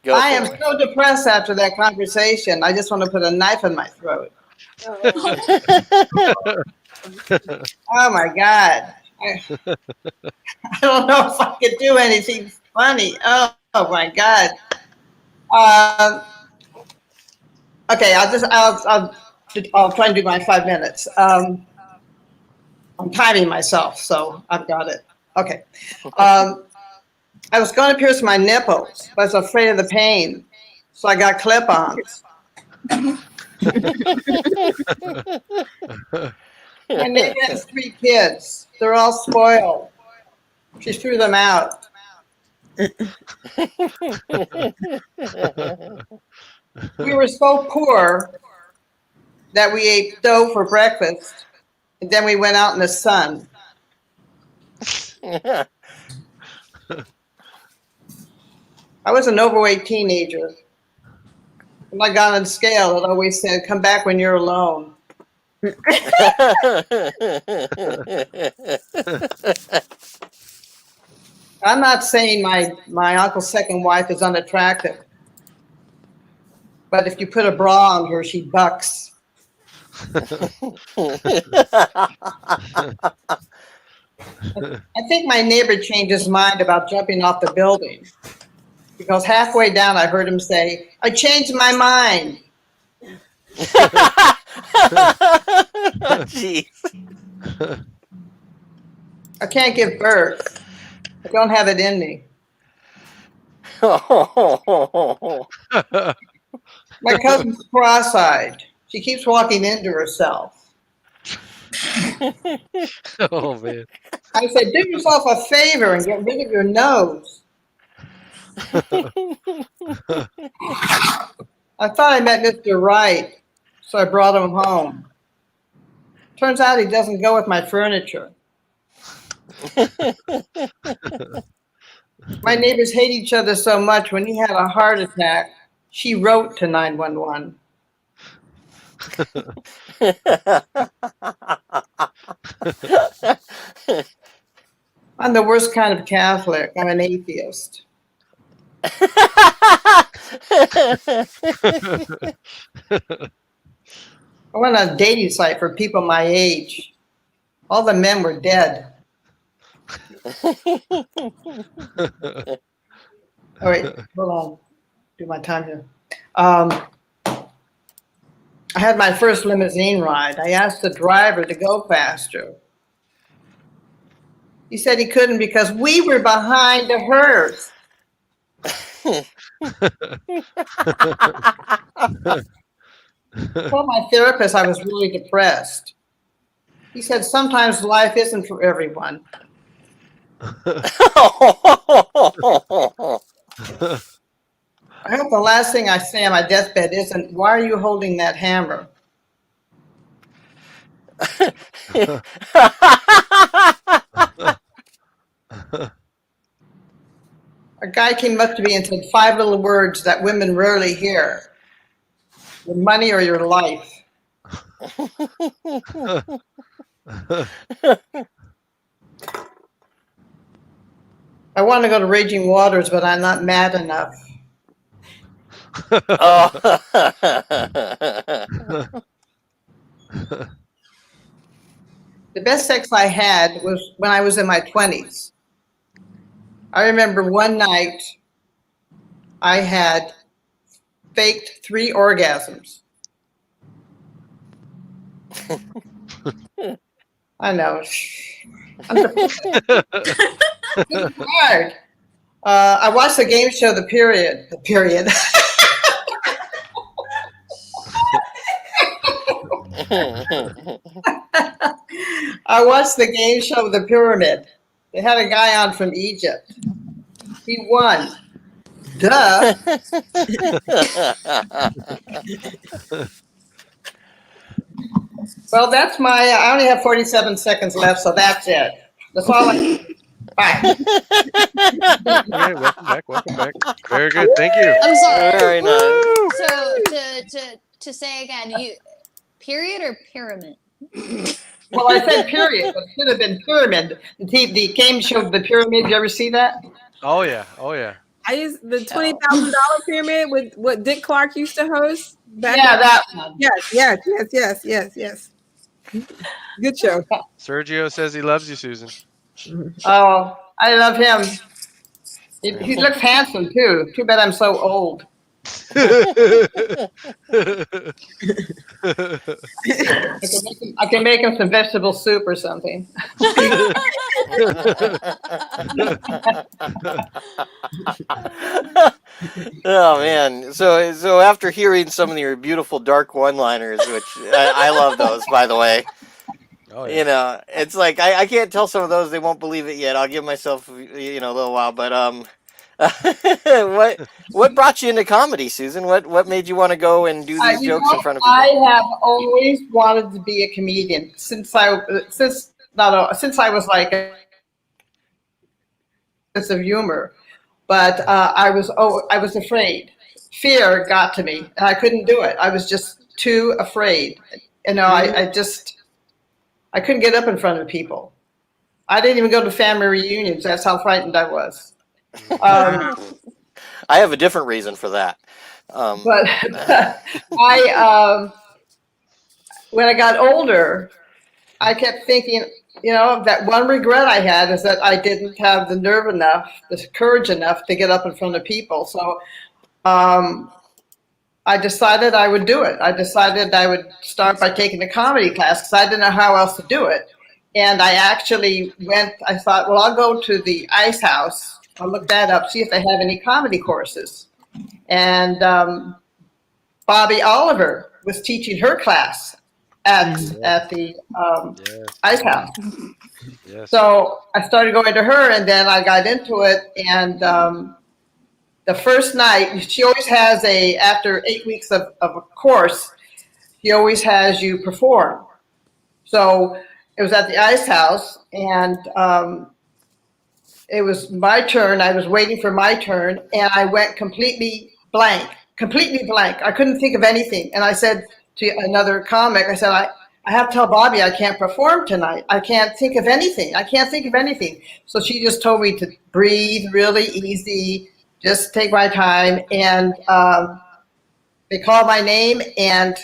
Go I am so depressed after that conversation. I just want to put a knife in my throat. Oh my God. I don't know if I could do anything funny. Oh my God. Okay, I'll try and do my 5 minutes. I'm timing myself, so I've got it. Okay. I was going to pierce my nipples, but I was afraid of the pain, so I got clip-ons. My neighbor has 3 kids. They're all spoiled. She threw them out. We were so poor that we ate dough for breakfast, and then we went out in the sun. I was an overweight teenager. When I got on the scale, it always said, "Come back when you're alone." I'm not saying my uncle's second wife is unattractive, but if you put a bra on her, she bucks. I think my neighbor changed his mind about jumping off the building because halfway down I heard him say, "I changed my mind." Jeez. I can't give birth. I don't have it in me. My cousin's cross-eyed. She keeps walking into herself. Oh man. I said, "Do yourself a favor and get rid of your nose." I thought I met Mr. Right, so I brought him home. Turns out he doesn't go with my furniture. My neighbors hate each other so much. When he had a heart attack, she wrote to 911. I'm the worst kind of Catholic. I'm an atheist. I went on a dating site for people my age. All the men were dead. All right, hold on. Do my time here. I had my first limousine ride. I asked the driver to go faster. He said he couldn't because we were behind the hearse. I told my therapist I was really depressed. He said sometimes life isn't for everyone. I hope the last thing I say on my deathbed isn't, "Why are you holding that hammer?" A guy came up to me and said 5 little words that women rarely hear: your money or your life. I want to go to Raging Waters, but I'm not mad enough. The best sex I had was when I was in my 20s. I remember one night I had faked 3 orgasms. I know. It's hard. I watched the game show, The Period. The Period. I watched the game show, The Pyramid. They had a guy on from Egypt. He won. Duh. Well, that's I only have 47 seconds left, so that's it. That's all I. Bye. Okay, welcome back. Very good, thank you. I'm sorry. Very nice. So to say again, you period or pyramid? Well, I said period, but it should have been pyramid. The game show, The Pyramid. You ever see that? Oh yeah. I used the $20,000 pyramid with what Dick Clark used to host. Yeah, that one. Yes. Good show. Sergio says he loves you, Susan. Oh, I love him. He looks handsome too. Too bad I'm so old. I can make him some vegetable soup or something. Oh man! So after hearing some of your beautiful dark one-liners, which I love those, by the way. Oh, yeah. You know, it's like I can't tell some of those, they won't believe it yet. I'll give myself a little while, but What brought you into comedy, Susan? What made you want to go and do these jokes in front of people? I have always wanted to be a comedian since I was like a sense of humor, but I was afraid. Fear got to me, and I couldn't do it. I was just too afraid. I couldn't get up in front of people. I didn't even go to family reunions. That's how frightened I was. I have a different reason for that. But when I got older, I kept thinking, that one regret I had is that I didn't have the nerve enough, the courage enough to get up in front of people. So I decided I would do it. I decided I would start by taking a comedy class because I didn't know how else to do it. And I actually I thought, well, I'll go to the Ice House. I'll look that up, see if they have any comedy courses. And Bobby Oliver was teaching her class at the Ice House. Yes. So I started going to her, and then I got into it. And the first night, she always has after 8 weeks of a course, she always has you perform. So it was at the Ice House, and it was my turn. I was waiting for my turn, and I went completely blank. I couldn't think of anything. And I said to another comic, I said, I have to tell Bobby I can't perform tonight. I can't think of anything. So she just told me to breathe really easy, just take my time. And they called my name, and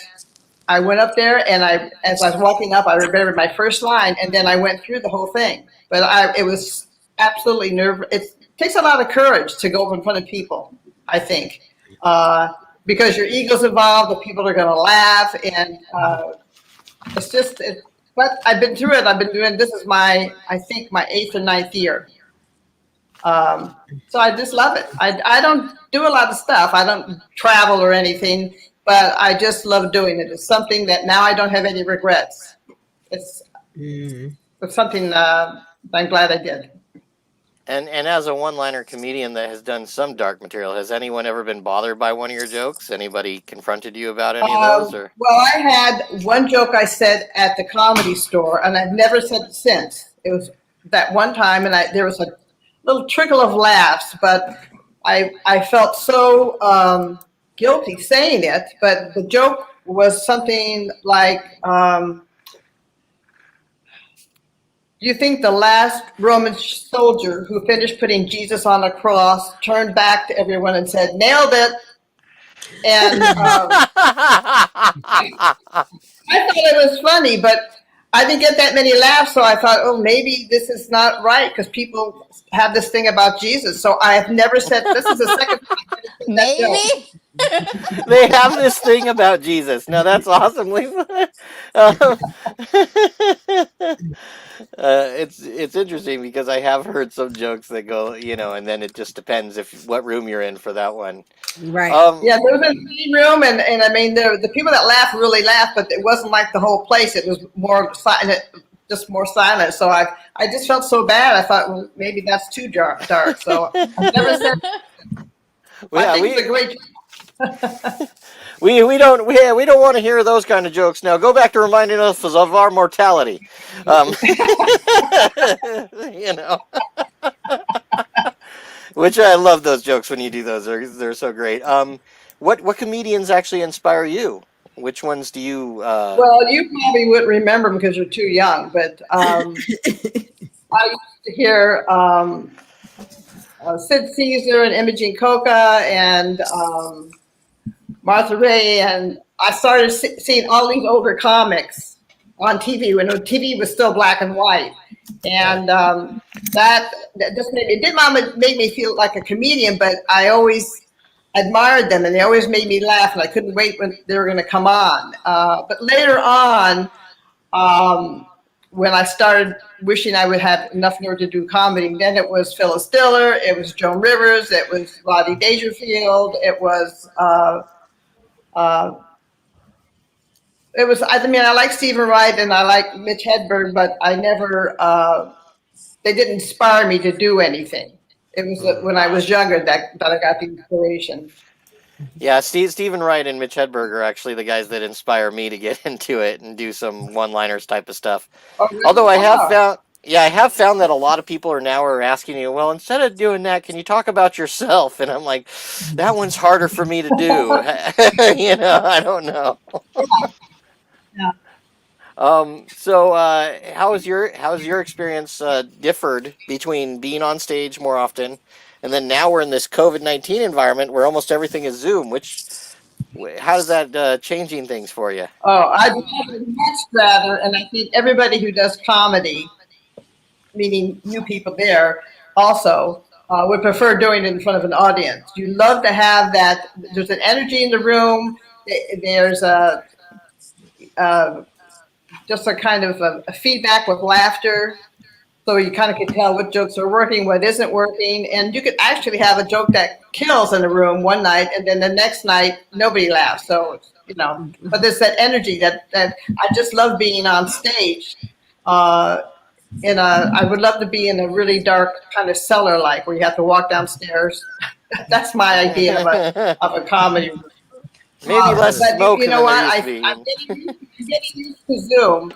I went up there, and as I was walking up, I remembered my first line, and then I went through the whole thing. But it was absolutely it takes a lot of courage to go up in front of people, I think, because your ego's involved, the people are going to laugh, and but I've been through it. I've been doing, this is I think my 8th or 9th year. So I just love it. I don't do a lot of stuff. I don't travel or anything, but I just love doing it. It's something that now I don't have any regrets. It's something I'm glad I did. And as a one-liner comedian that has done some dark material, has anyone ever been bothered by one of your jokes? Anybody confronted you about any of those? Or? Well, I had one joke I said at the Comedy Store, and I've never said it since. It was that one time, and there was a little trickle of laughs, but I felt so guilty saying it. But the joke was something like, do you think the last Roman soldier who finished putting Jesus on the cross turned back to everyone and said, "Nailed it"? And I thought it was funny, but I didn't get that many laughs, so I thought, oh, maybe this is not right because people have this thing about Jesus. So I have never said, this is the second time. Maybe? They have this thing about Jesus. No, that's awesomely fun. It's interesting because I have heard some jokes that go, and then it just depends what room you're in for that one. Right. Yeah, there was a sitting room, and I mean, the people that laughed really laughed, but it wasn't like the whole place. It was more silent, just more silent. So I just felt so bad. I thought, well, maybe that's too dark. So I never said. Well, I think it's a great. We don't want to hear those kind of jokes now. Go back to reminding us of our mortality. Which I love those jokes when you do those. They're so great. What comedians actually inspire you? Which ones do you? Well, you probably wouldn't remember them because you're too young. But I used to hear Sid Caesar and Imogen Coca and Martha Ray, and I started seeing all these older comics on TV when TV was still black and white, and that just made me feel like a comedian. But I always admired them, and they always made me laugh, and I couldn't wait when they were going to come on. But later on, when I started wishing I would have enough nerve to do comedy, then it was Phyllis Diller, it was Joan Rivers, it was Rodney Dangerfield, it was. I like Stephen Wright and I like Mitch Hedberg, but I never, they didn't inspire me to do anything. It was when I was younger that I got the inspiration. Yeah, Stephen Wright and Mitch Hedberg are actually the guys that inspire me to get into it and do some one-liners type of stuff. Oh, really? Although I have found that a lot of people are asking you, well, instead of doing that, can you talk about yourself? And I'm like, that one's harder for me to do. I don't know. Yeah. So how's your experience differed between being on stage more often, and then now we're in this COVID-19 environment where almost everything is Zoom? How does that changing things for you? Oh, I'd much rather, and I think everybody who does comedy, meaning you people there, also would prefer doing it in front of an audience. You love to have that. There's an energy in the room. There's just a kind of a feedback with laughter. So you kind of can tell what jokes are working, what isn't working. And you could actually have a joke that kills in a room one night, and then the next night, nobody laughs. So, but there's that energy that I just love being on stage. I would love to be in a really dark kind of cellar, like where you have to walk downstairs. That's my idea of a comedy room. Maybe less smoke. You know what? I'm getting used to Zoom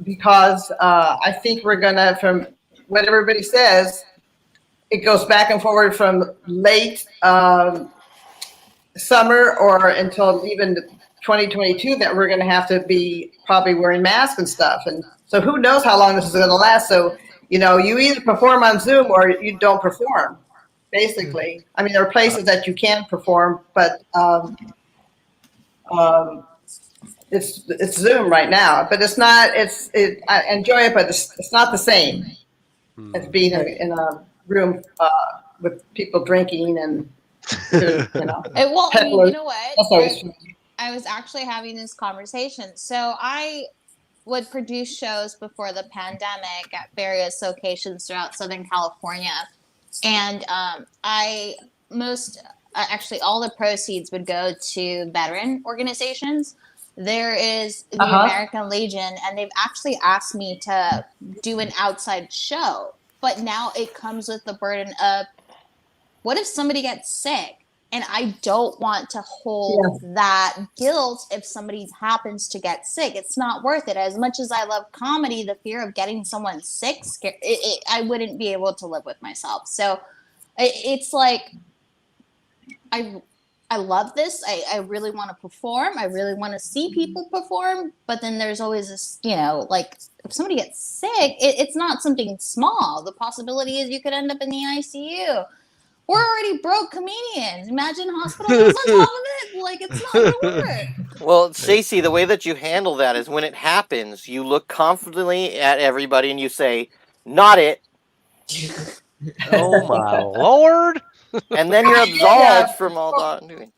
because I think we're gonna, from what everybody says, it goes back and forward from late summer or until even 2022 that we're gonna have to be probably wearing masks and stuff. And so who knows how long this is gonna last? So you either perform on Zoom or you don't perform. Basically, I mean, there are places that you can perform, but it's Zoom right now. But it's not. I enjoy it, but it's not the same as being in a room with people drinking and Well, I mean, you know what? I was actually having this conversation. So I would produce shows before the pandemic at various locations throughout Southern California. And actually all the proceeds would go to veteran organizations. There is the American Legion, and they've actually asked me to do an outside show. But now it comes with the burden of, what if somebody gets sick? And I don't want to hold that guilt if somebody happens to get sick. It's not worth it. As much as I love comedy, the fear of getting someone sick, I wouldn't be able to live with myself. So it's like, I love this. I really want to perform. I really want to see people perform. But then there's always this, like if somebody gets sick, it's not something small. The possibility is you could end up in the ICU. We're already broke comedians. Imagine hospital bills on top of it. Like, it's not going to work. Well, Stacey, the way that you handle that is when it happens, you look confidently at everybody and you say, "Not it." Oh my Lord! And then you're absolved from all that.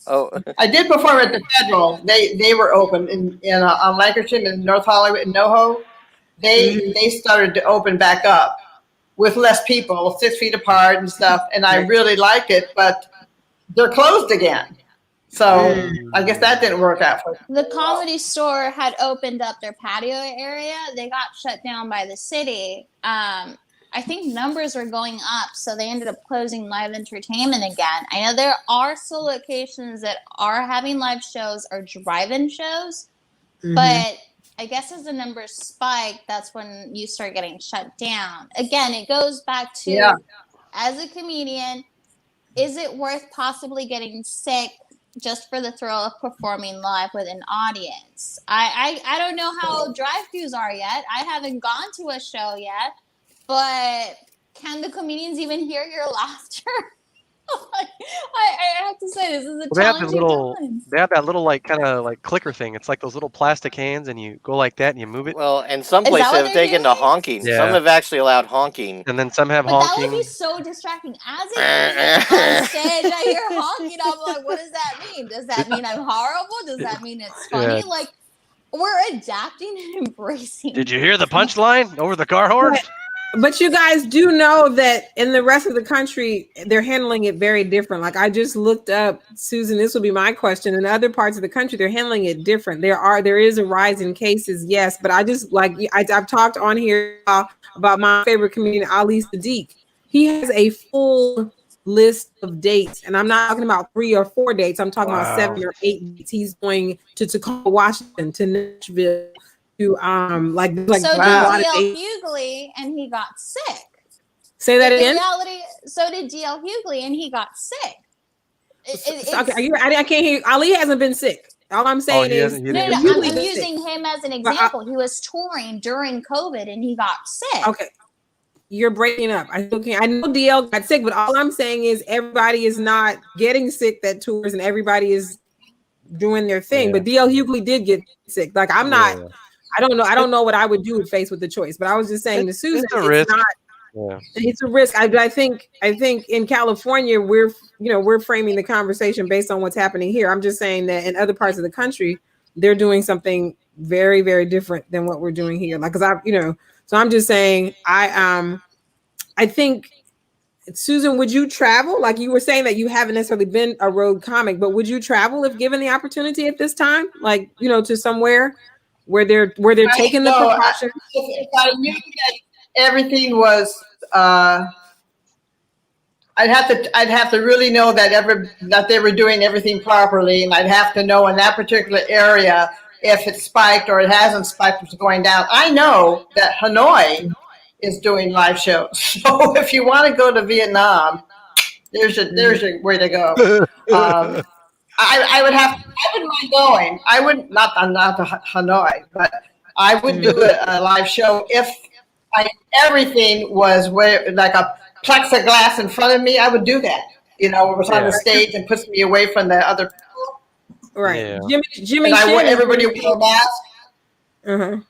Oh, I did perform at the Federal. They were open on Lancashire in North Hollywood and NoHo. They started to open back up with less people, 6 feet apart and stuff. And I really liked it, but they're closed again. So I guess that didn't work out for them. The Comedy Store had opened up their patio area. They got shut down by the city. I think numbers were going up, so they ended up closing live entertainment again. I know there are still locations that are having live shows or drive-in shows, but I guess as the numbers spike, that's when you start getting shut down. Again, it goes back to, as a comedian, is it worth possibly getting sick just for the thrill of performing live with an audience? I don't know how drive-thrus are yet. I haven't gone to a show yet, but can the comedians even hear your laughter? I have to say, this is a challenging time. They have that little like kind of like clicker thing. It's like those little plastic hands, and you go like that and you move it. Well, and some places have taken to honking. Yeah. Some have actually allowed honking. And then some have but honking. That would be so distracting. As a comedian on stage, I hear honking. I'm like, what does that mean? Does that mean I'm horrible? Does that mean it's funny? Yeah. Like, we're adapting and embracing. Did you hear the punchline over the car horn? But you guys do know that in the rest of the country, they're handling it very different. Like I just looked up, Susan, this will be my question. In other parts of the country, they're handling it different. There is a rise in cases, yes. But I just I've talked on here about my favorite comedian, Ali Sadiq. he has a full list of dates, and I'm not talking about 3 or 4 dates. I'm talking about 7 or 8 dates. He's going to Tacoma, Washington, to Nashville, to like So a did lot of DL dates. Hughley, and he got sick. Say that again. In reality, so did DL Hughley, and he got sick. Okay, I can't hear you. Ali hasn't been sick. All I'm saying is, no, I'm using him as an example. He was touring during COVID, and he got sick. Okay. You're breaking up. I still can't. I know DL got sick, but all I'm saying is everybody is not getting sick that tours, and everybody is doing their thing. But DL Hughley did get sick. Like I'm not. I don't know. I don't know what I would do faced with the choice. But I was just saying to Susan, it's a risk. It's a risk. I think in California we're framing the conversation based on what's happening here. I'm just saying that in other parts of the country they're doing something very, very different than what we're doing here. Like, so I'm just saying, I think, Susan, would you travel? Like you were saying that you haven't necessarily been a road comic, but would you travel if given the opportunity at this time? Like, to somewhere where they're taking the precautions? If I knew that everything was, I'd have to really know that they were doing everything properly, and I'd have to know in that particular area if it spiked or it hasn't spiked, it's going down. I know that Hanoi is doing live shows. So if you want to go to Vietnam, there's your way to go. I wouldn't mind going. I wouldn't, not to Hanoi, but I would do a live show if everything was like a plexiglass in front of me. I would do that. It was on the stage and puts me away from the other people. Right. Yeah. Jimmy and Shin everybody with a mask.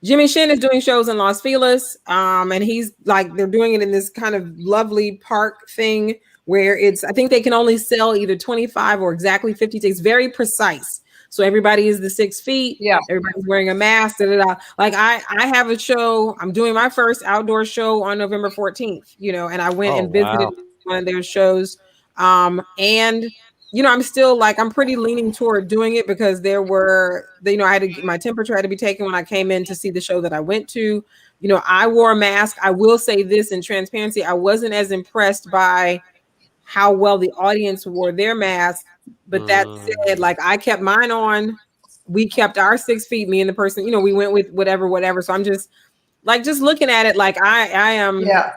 Jimmy Shin is doing shows in Los Feliz, and he's they're doing it in this kind of lovely park thing where I think they can only sell either 25 or exactly 50 tickets. Very precise. So everybody is the 6 feet. Yeah. Everybody's wearing a mask. Like I have a show. I'm doing my first outdoor show on November 14th, and I went and visited one of their shows. And I'm still I'm pretty leaning toward doing it because there were, I had to get my temperature had to be taken when I came in to see the show that I went to. I wore a mask. I will say this in transparency, I wasn't as impressed by how well the audience wore their mask. But that said, I kept mine on. We kept our 6 feet, me and the person, we went with whatever. So I'm just looking at it I am. Yeah.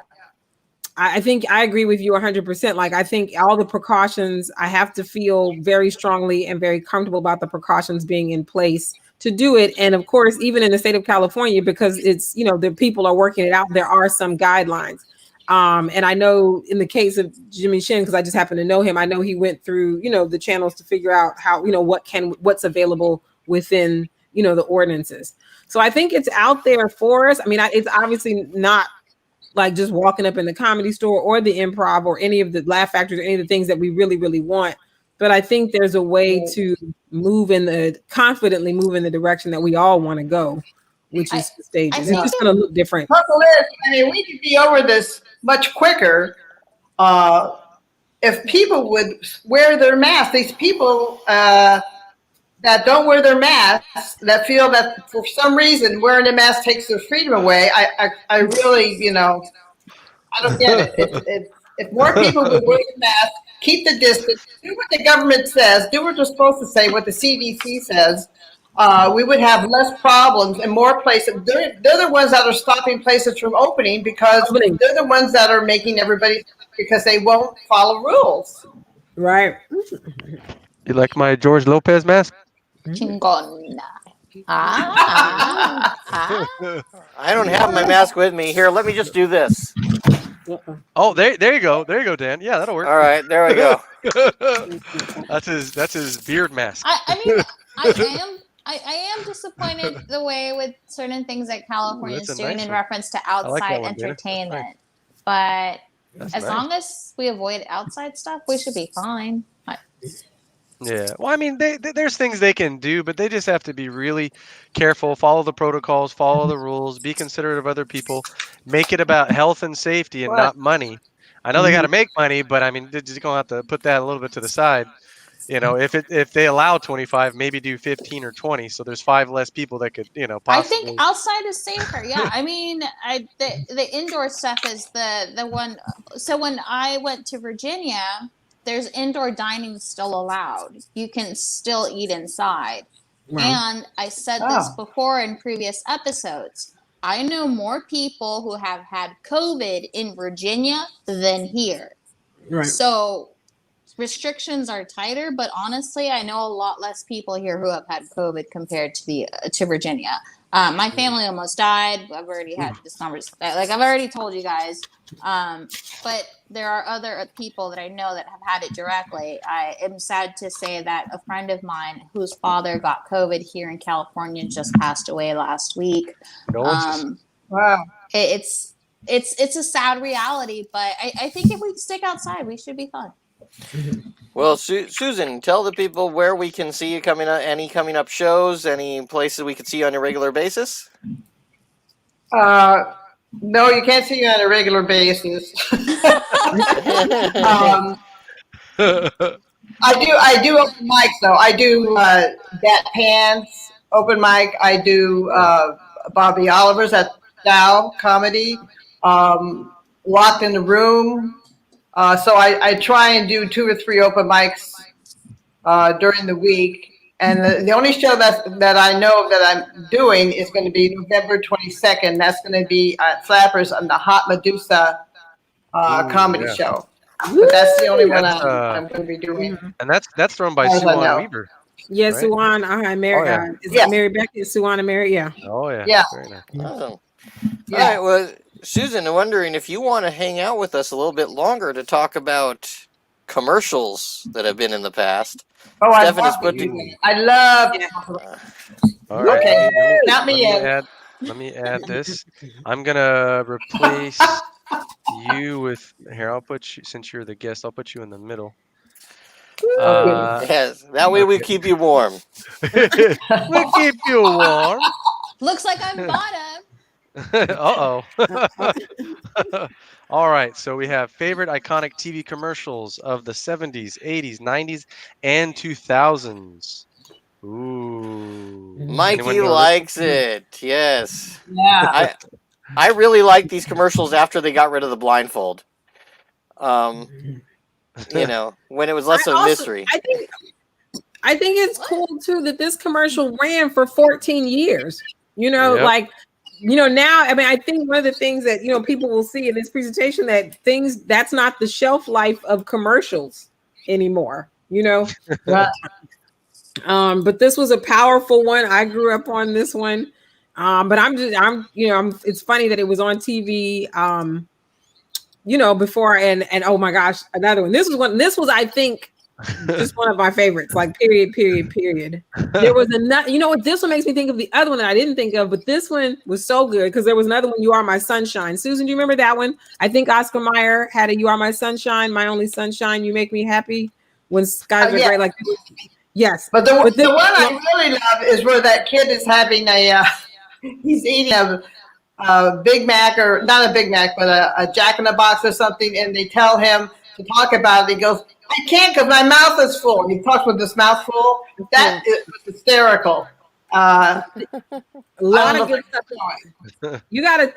I think I agree with you 100%. I think all the precautions, I have to feel very strongly and very comfortable about the precautions being in place to do it. And of course, even in the state of California, because it's, the people are working it out, there are some guidelines. And I know in the case of Jimmy Shin, because I just happen to know him, I know he went through, the channels to figure out how, what's available within, the ordinances. So I think it's out there for us. I mean, it's obviously not just walking up in the Comedy Store or the Improv or any of the Laugh Factories or any of the things that we really, really want. But I think there's a way to confidently move in the direction that we all want to go, which is the stages. It's just going to look different. We could be over this much quicker if people would wear their masks. These people that don't wear their masks, that feel that for some reason wearing a mask takes their freedom away. I really, I don't get it. If more people would wear the mask, keep the distance, do what the government says, do what they're supposed to say, what the CDC says, we would have less problems and more places. They're the ones that are stopping places from opening because they're the ones that are making everybody, because they won't follow rules. Right. You like my George Lopez mask? Chingona. I don't have my mask with me. Here, let me just do this. Oh, there you go. There you go, Dan. Yeah, that'll work. All right, there we go. That's his beard mask. I am disappointed the way with certain things that California is doing in reference to outside entertainment. But as long as we avoid outside stuff, we should be fine. Yeah. Well, I mean, there's things they can do, but they just have to be really careful, follow the protocols, follow the rules, be considerate of other people, make it about health and safety and not money. I know they got to make money, but I mean, they're just going to have to put that a little bit to the side. if they allow 25, maybe do 15 or 20. So there's 5 less people that could, possibly. I think outside is safer. Yeah, I mean, the indoor stuff is the one. So when I went to Virginia, there's indoor dining still allowed. You can still eat inside. Wow. And I said this before in previous episodes. I know more people who have had COVID in Virginia than here. Right. So restrictions are tighter, but honestly, I know a lot less people here who have had COVID compared to Virginia. My family almost died. I've already had this conversation. Like I've already told you guys. But there are other people that I know that have had it directly. I am sad to say that a friend of mine whose father got COVID here in California just passed away last week. Wow. It's a sad reality, but I think if we stick outside, we should be fine. Well, Susan, tell the people where we can see you coming up. Any coming up shows? Any places we could see you on a regular basis? No, you can't see you on a regular basis. I do open mics though. I do Dat Pants open mic. I do Bobby Oliver's at Dow Comedy. Locked in the Room. So I try and do 2 or 3 open mics during the week. And the only show that I know that I'm doing is going to be November 22nd. That's going to be at Flappers on the Hot Medusa comedy show. But that's the only one I'm going to be doing. And that's thrown by Suwan Weaver. Yeah, right? Suwan. Mary. Is it Mary Becky? Suwan and Mary? Yeah. Oh yeah. Yeah. Very nice. Awesome. Yeah. All right. Well, Susan, I'm wondering if you want to hang out with us a little bit longer to talk about commercials that have been in the past. Oh, I love. All right. Okay. Not me yet. Let me add this. I'm gonna replace you with here. I'll put you, since you're the guest, I'll put you in the middle. Yes, that way we keep you warm. We'll keep you warm. Looks like I'm bottom. Uh-oh. All right, so we have favorite iconic TV commercials of the 70s, 80s, 90s, and 2000s. Ooh. Mikey likes it. Yes. Yeah. I really like these commercials after they got rid of the blindfold. When it was less of a mystery. I think it's cool too that this commercial ran for 14 years. Now, I mean, I think one of the things that, people will see in this presentation that's not the shelf life of commercials anymore, But this was a powerful one. I grew up on this one. But it's funny that it was on TV, before and oh my gosh, another one. This was, I think, just one of my favorites, like period. There was another, this one makes me think of the other one that I didn't think of, but this one was so good because there was another one, You Are My Sunshine. Susan, do you remember that one? I think Oscar Mayer had a You Are My Sunshine, My Only Sunshine, You Make Me Happy. When skies are gray, like, yes. But the one I really love is where that kid is having he's eating a Big Mac, or not a Big Mac, but a Jack in the Box or something, and they tell him to talk about it. He goes, I can't because my mouth is full. He talks with his mouth full. That is hysterical. A lot of good stuff. You gotta.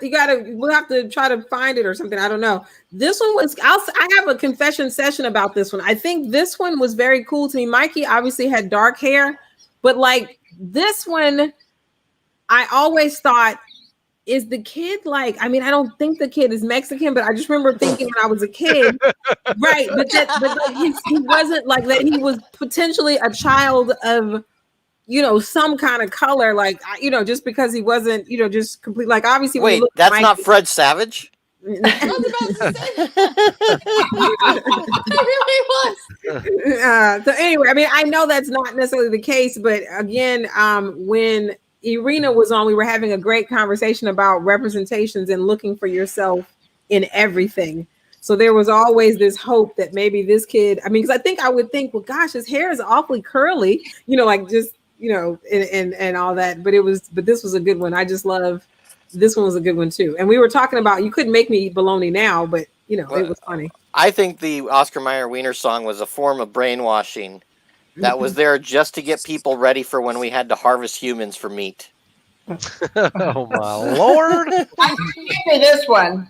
We'll have to try to find it or something. I don't know. This one was. I have a confession session about this one. I think this one was very cool to me. Mikey obviously had dark hair, but like this one, I always thought, is the kid like? I mean, I don't think the kid is Mexican, but I just remember thinking when I was a kid, right? But he wasn't like that. He was potentially a child of, some kind of color, like, just because he wasn't, just complete. Like, obviously, wait, that's not Fred Savage. I was about to say that. It really was. So anyway, I mean, I know that's not necessarily the case, but again, when Irina was on, we were having a great conversation about representations and looking for yourself in everything. So there was always this hope that maybe this kid, I mean, because I would think, well, gosh, his hair is awfully curly, like just, and all that. But this was a good one. I just love, this one was a good one too. And we were talking about, you couldn't make me eat bologna now, but it was funny. I think the Oscar Mayer Wiener song was a form of brainwashing that was there just to get people ready for when we had to harvest humans for meat. Oh my lord! Give me this one.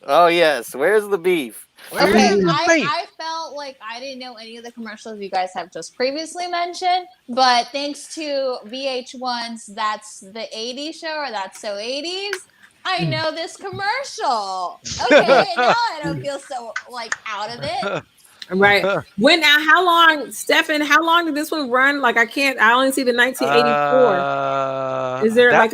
Oh yes, where's the beef? Where's Okay, the beef? I felt like I didn't know any of the commercials you guys have just previously mentioned, but thanks to VH1's That's the 80s show or That's So 80s, I know this commercial. Okay, now I don't feel so like out of it. Right. When now, how long, Stefan, how long did this one run? Like I only see the 1984. Is there like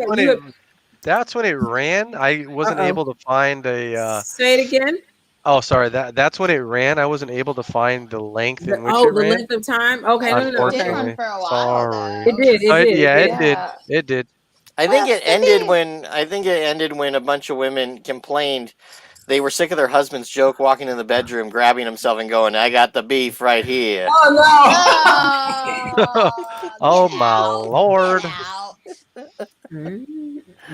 that's when it ran. I wasn't able to find a say it again? Oh, sorry. That's when it ran. I wasn't able to find the length in which it the ran. length of time. Okay, no, It did run for a while. Sorry. Though. It did. It did. I think it ended when a bunch of women complained. They were sick of their husband's joke walking in the bedroom, grabbing himself and going, "I got the beef right here." Oh no! Oh my lord! Wow.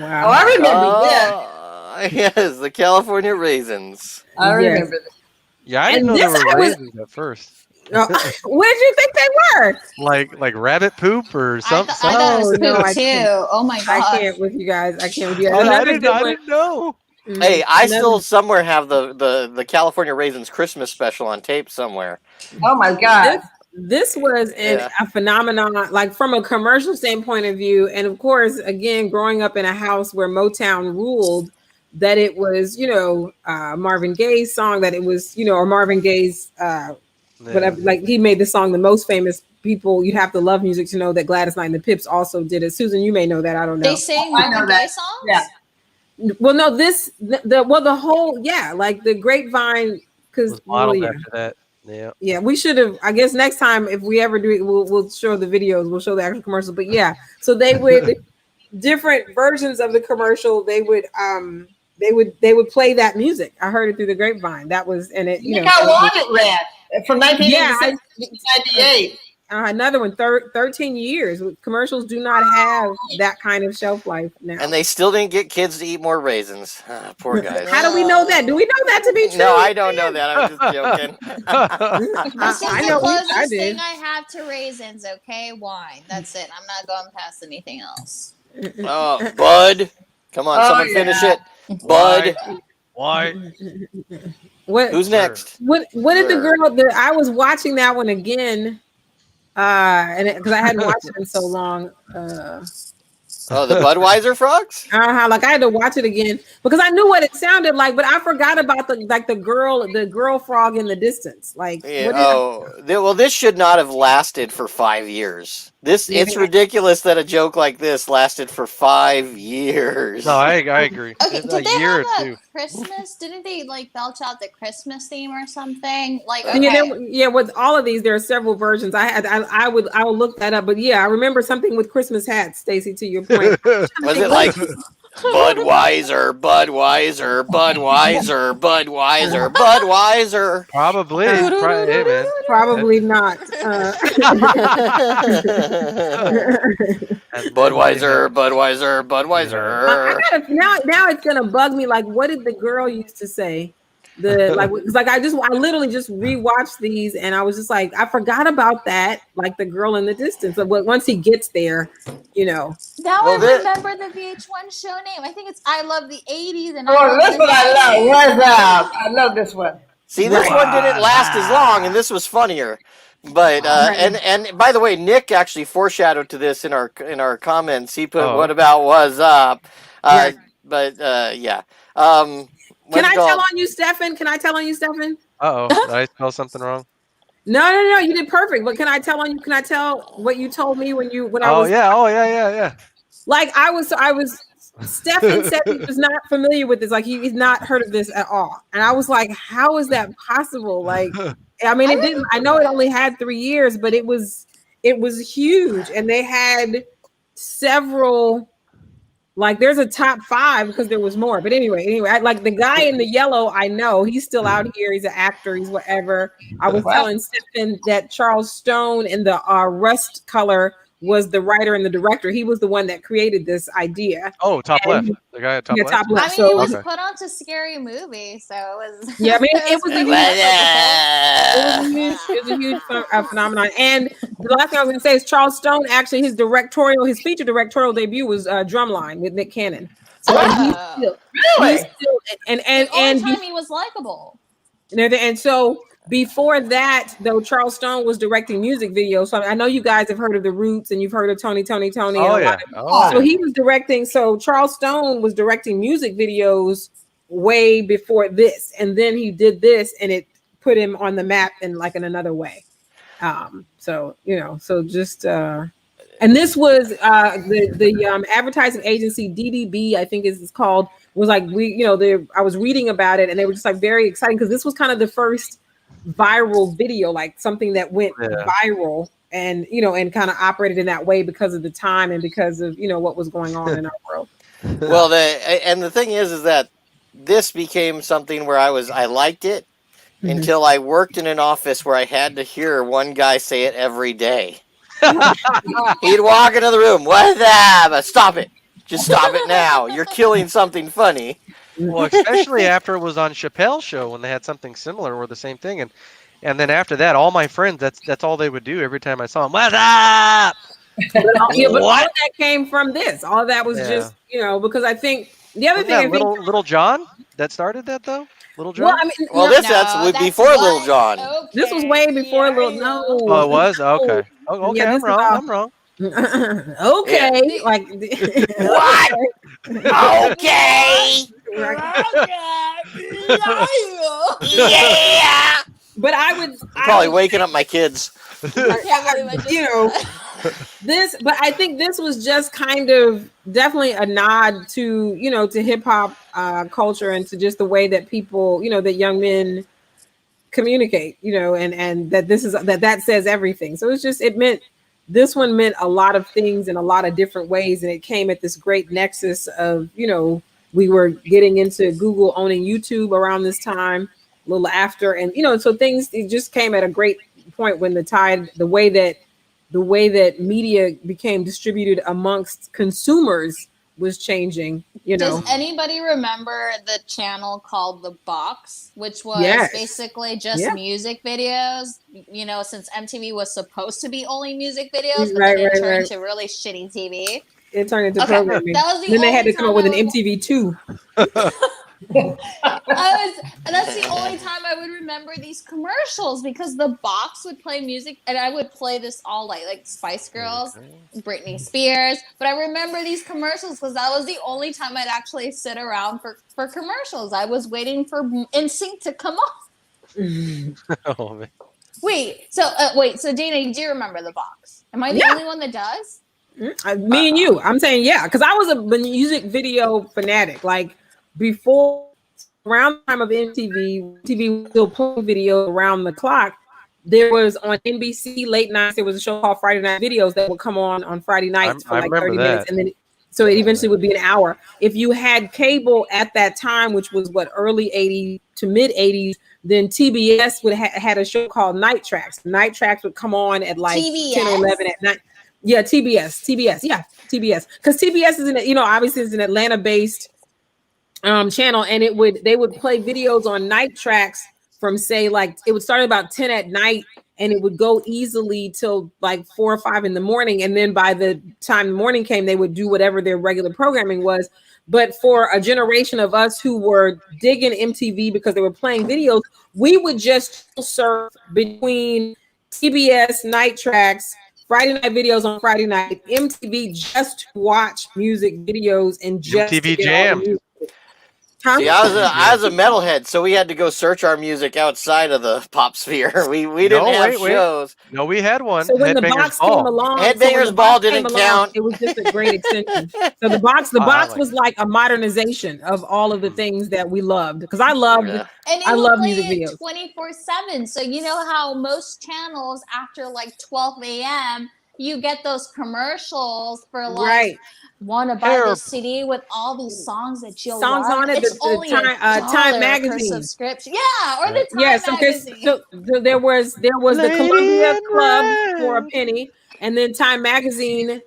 Oh, I remember that. Yes, the California raisins. I remember that. Yeah, I didn't know they were raisins at first. What did you think they were? Like rabbit poop or something? I thought it was poop I too. can't. Oh my god! I can't with you guys. I can't with you guys. I didn't know. Hey, I still somewhere have the California Raisins Christmas special on tape somewhere. Oh my god. This was a phenomenon, like from a commercial standpoint of view, and of course, again, growing up in a house where Motown ruled, that it was, Marvin Gaye's song, that it was, or Marvin Gaye's, whatever, like he made the song the most famous. People, you'd have to love music to know that Gladys Knight and the Pips also did it. Susan, you may know that. I don't know. They sang Marvin Gaye songs? Yeah. Well, no, the whole, like the Grapevine, because modeled after that. Yeah, we should have. I guess next time, if we ever do it, we'll show the videos. We'll show the actual commercial. But yeah, so they would different versions of the commercial. They would play that music. I heard it through the grapevine. That was it. Look how long it ran from 1996 to 1998. Another one, 13 years. Commercials do not have that kind of shelf life now. And they still didn't get kids to eat more raisins. Poor guys. How do we know that? Do we know that to be true? No, I don't know that. I'm just joking. This is the closest thing I have to raisins, okay? Wine. That's it. I'm not going past anything else. Oh, Bud. Come on, someone finish it. Bud. Why? Who's next? What did the girl I was watching that one again. And because I hadn't watched it in so long. Oh, the Budweiser frogs? Like I had to watch it again because I knew what it sounded like, but I forgot about the girl frog in the distance. Like, well, this should not have lasted for 5 years. It's ridiculous that a joke like this lasted for 5 years. No, I agree. Okay, did they have a Christmas? Didn't they like belch out the Christmas theme or something? Like, okay. With all of these, there are several versions. I will look that up, but yeah, I remember something with Christmas hats. Stacey, to your point, was it like Budweiser, Budweiser, Budweiser, Budweiser, Budweiser? Probably. Hey, man. Probably not. Budweiser, Budweiser, Budweiser. Now it's gonna bug me. Like, what did the girl used to say? I literally just rewatched these, and I was just like, I forgot about that. Like the girl in the distance. But once he gets there, Now I remember the VH1 show name. I think it's I Love the 80s. And that's what I love. What's up? I love this one. See, this one didn't last as long, and this was funnier. But and by the way, Nick actually foreshadowed to this in our comments. He put "What about was up?" But yeah. Can I tell on you, Stefan? Uh-oh, did I spell something wrong? No, you did perfect. But can I tell on you? Can I tell what you told me when I was? Oh yeah. Like I was. Stefan said he was not familiar with this. Like he's not heard of this at all. And I was like, how is that possible? Like, I mean, it didn't. I know it only had 3 years, but it was huge, and they had several. Like there's a top 5 because there was more. But anyway, like the guy in the yellow, I know he's still out here. He's an actor. He's whatever. I was telling Stephen that Charles Stone in the rust color was the writer and the director. He was the one that created this idea. Oh, top left. The guy at top left. Top left. I mean, it was put onto Scary Movie, so it was. Yeah, I mean, it was was a huge phenomenon. And the last thing I was going to say is Charles Stone, actually, his feature directorial debut was Drumline with Nick Cannon. So he's still, and the only time he was likable. And so before that, though, Charles Stone was directing music videos. So I know you guys have heard of The Roots and you've heard of Tony. Oh, yeah. So he was directing. So Charles Stone was directing music videos way before this. And then he did this and it put him on the map in another way. So just, and this was the advertising agency DDB, I think is called, was like, I was reading about it and they were just like very exciting because this was kind of the first viral video, like something that went viral and and kind of operated in that way because of the time and because of what was going on in our world. Well, the thing is that this became something where I liked it until I worked in an office where I had to hear one guy say it every day. He'd walk into the room, what's that? Stop it. Just stop it now. You're killing something funny. Well, especially after it was on Chappelle's show when they had something similar or the same thing. And then after that, all my friends, that's all they would do every time I saw them. What's up? But all of that came from this. All of that was just, because I think the other thing. Little John that started that though? Little John? Well, that's before Little John. Okay. This was way before Little. No. Oh, it was? Okay. Oh, okay, Yeah, I'm wrong. Okay. Yeah. Like what? Okay. Yeah. But I would probably waking up my kids. But I think this was just kind of definitely a nod to to hip hop culture and to just the way that people that young men communicate and that this is that says everything. So it's just this one meant a lot of things in a lot of different ways, and it came at this great nexus of we were getting into Google owning YouTube around this time, a little after, and so things, it just came at a great point when the way that media became distributed amongst consumers was changing. Does anybody remember the channel called The Box, which was basically just music videos? Since MTV was supposed to be only music videos, but then it turned to really shitty TV. It turned into programming. Then they had to come up with an MTV2. That's the only time I would remember these commercials because the box would play music and I would play this all like Spice Girls, Britney Spears. But I remember these commercials because that was the only time I'd actually sit around for commercials. I was waiting for NSYNC to come on. Oh, man. So Dana, you do remember the box? Am I the only one that does? Me and you. I'm saying because I was a music video fanatic. Like before, around the time of MTV was still playing video around the clock. There was on NBC late nights. There was a show called Friday Night Videos that would come on Friday nights for like 30 minutes, and then so it eventually would be an hour. If you had cable at that time, which was early 80s to mid 80s, then TBS would had a show called Night Tracks. Night Tracks would come on at like TBS? 10 or 11 at night. Yeah, TBS, TBS, because TBS is obviously is an Atlanta-based channel, and they would play videos on Night Tracks from say like it would start about 10 at night, and it would go easily till like 4 or 5 in the morning, and then by the time the morning came, they would do whatever their regular programming was. But for a generation of us who were digging MTV because they were playing videos, we would just surf between TBS, Night Tracks, Friday Night Videos on Friday night, MTV, just to watch music videos and just MTV Jam. See, I was a metalhead, so we had to go search our music outside of the pop sphere. We didn't have shows. No, we had one. So when the box came along, Headbangers Ball didn't count. It was just a great extension. So the box was like a modernization of all of the things that we loved, because I loved. And I love music videos 24/7. So you know how most channels after like 12 a.m. you get those commercials for like want to buy this CD with all these songs that you'll love. On it. It's only Time magazine subscription. Yeah, or the Time magazine. So there was the Columbia Club for a penny, and then Time magazine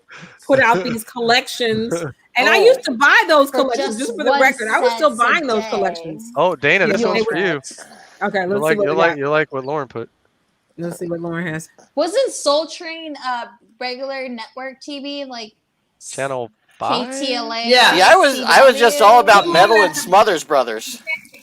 put out these collections. And I used to buy those collections just for the record. I was still buying those collections. Oh, Dana, this one's for you. Okay, let's see what you like what Lauren put. Let's see what Lauren has. Wasn't Soul Train regular network TV like Channel 5? KTLA? Yeah. See, I was just all about Metal and Smothers Brothers.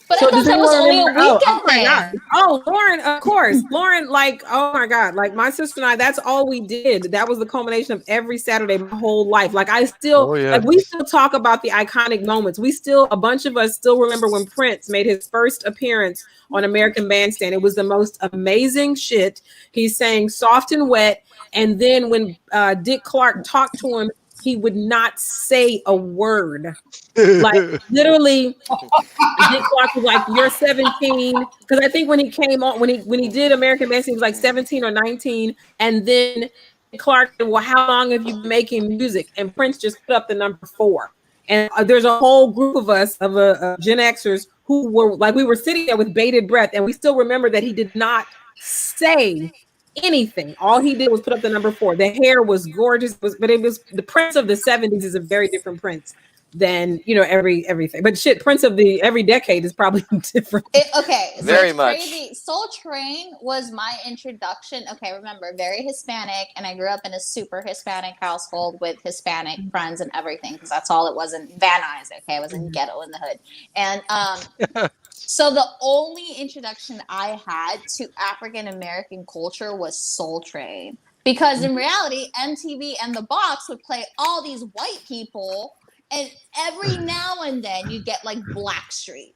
But So I thought does that was anyone only a remember? weekend Oh my thing. God. Oh, Lauren, of course. Lauren, like, oh my God. Like my sister and I, that's all we did. That was the culmination of every Saturday, my whole life. Like I still, Oh, yeah. like we still talk about the iconic moments. We still, a bunch of us still remember when Prince made his first appearance on American Bandstand. It was the most amazing shit. He sang Soft and Wet. And then when Dick Clark talked to him, he would not say a word. Like literally, Dick Clark was like, "You're 17," because I think when he came on, when he did American Bandstand, he was like 17 or 19, and then Clark said, "Well, how long have you been making music?" And Prince just put up the number 4. And there's a whole group of us of Gen Xers who were like, we were sitting there with bated breath, and we still remember that he did not say anything. All he did was put up the number 4. The hair was gorgeous, but it was the Prince of the 70s is a very different Prince than everything. But shit, Prince of the every decade is probably different. Okay, so Very it's much. crazy. Soul Train was my introduction. Okay, remember, very Hispanic, and I grew up in a super Hispanic household with Hispanic friends and everything, because that's all it was in Van Nuys. Okay, I was in ghetto in the hood, and so the only introduction I had to African American culture was Soul Train, because in reality, MTV and the Box would play all these white people. And every now and then you get like Blackstreet.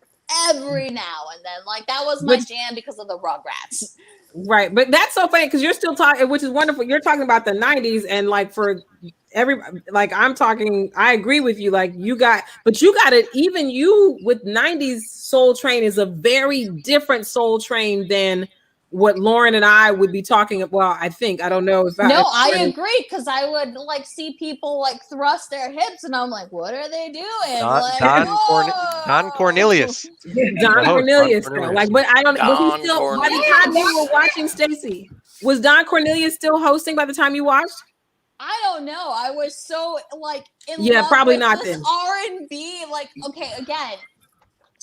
Every now and then. Like that was my jam because of the Rugrats. Right. But that's so funny because you're still talking, which is wonderful. You're talking about the 90s, and like for like I'm talking, I agree with you. Like you got it. Even you with 90s Soul Train is a very different Soul Train than what Lauren and I would be talking. Well, I don't know if I agree, because I would like see people like thrust their hips, and I'm like, what are they doing? Don Cornelius. Don Cornelius, though. Like, but I don't. Was he still by the time you were watching, Stacey? Was Don Cornelius still hosting by the time you watched? I don't know. I was so like in love probably with not this then. R&B. Like, okay, again,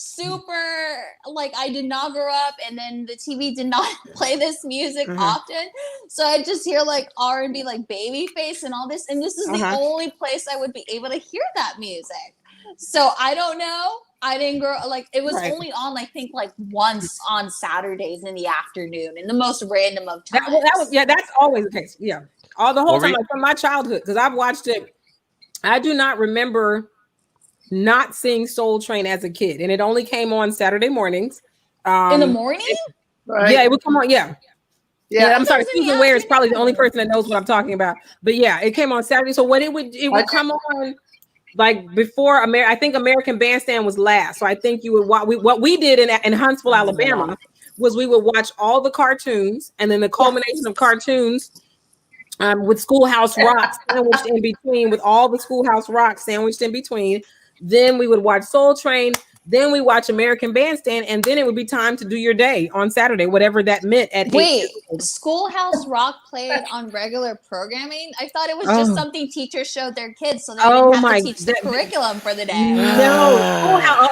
super like I did not grow up, and then the TV did not play this music often, so I just hear like R&B, like Babyface and all this, and this is the only place I would be able to hear that music. So I don't know. I didn't grow like it was only on I think like once on Saturdays in the afternoon, in the most random of times. That's always the case. Yeah, all the whole time, like from my childhood, because I've watched it. I do not remember not seeing Soul Train as a kid, and it only came on Saturday mornings. In the morning? Yeah, it would come on. Yeah. I'm sorry, Susan Ware is probably the only person that knows what I'm talking about. But yeah, it came on Saturday. So what it would come on like before I think American Bandstand was last. So I think you would watch. What we did in Huntsville, Alabama, was we would watch all the cartoons, and then the culmination of cartoons. With Schoolhouse Rock sandwiched in between, with all the Schoolhouse Rock sandwiched in between. Then we would watch Soul Train. Then we watch American Bandstand, and then it would be time to do your day on Saturday, whatever that meant. Wait, Schoolhouse Rock played on regular programming? I thought it was just something teachers showed their kids, so they didn't have to teach the curriculum for the day. No,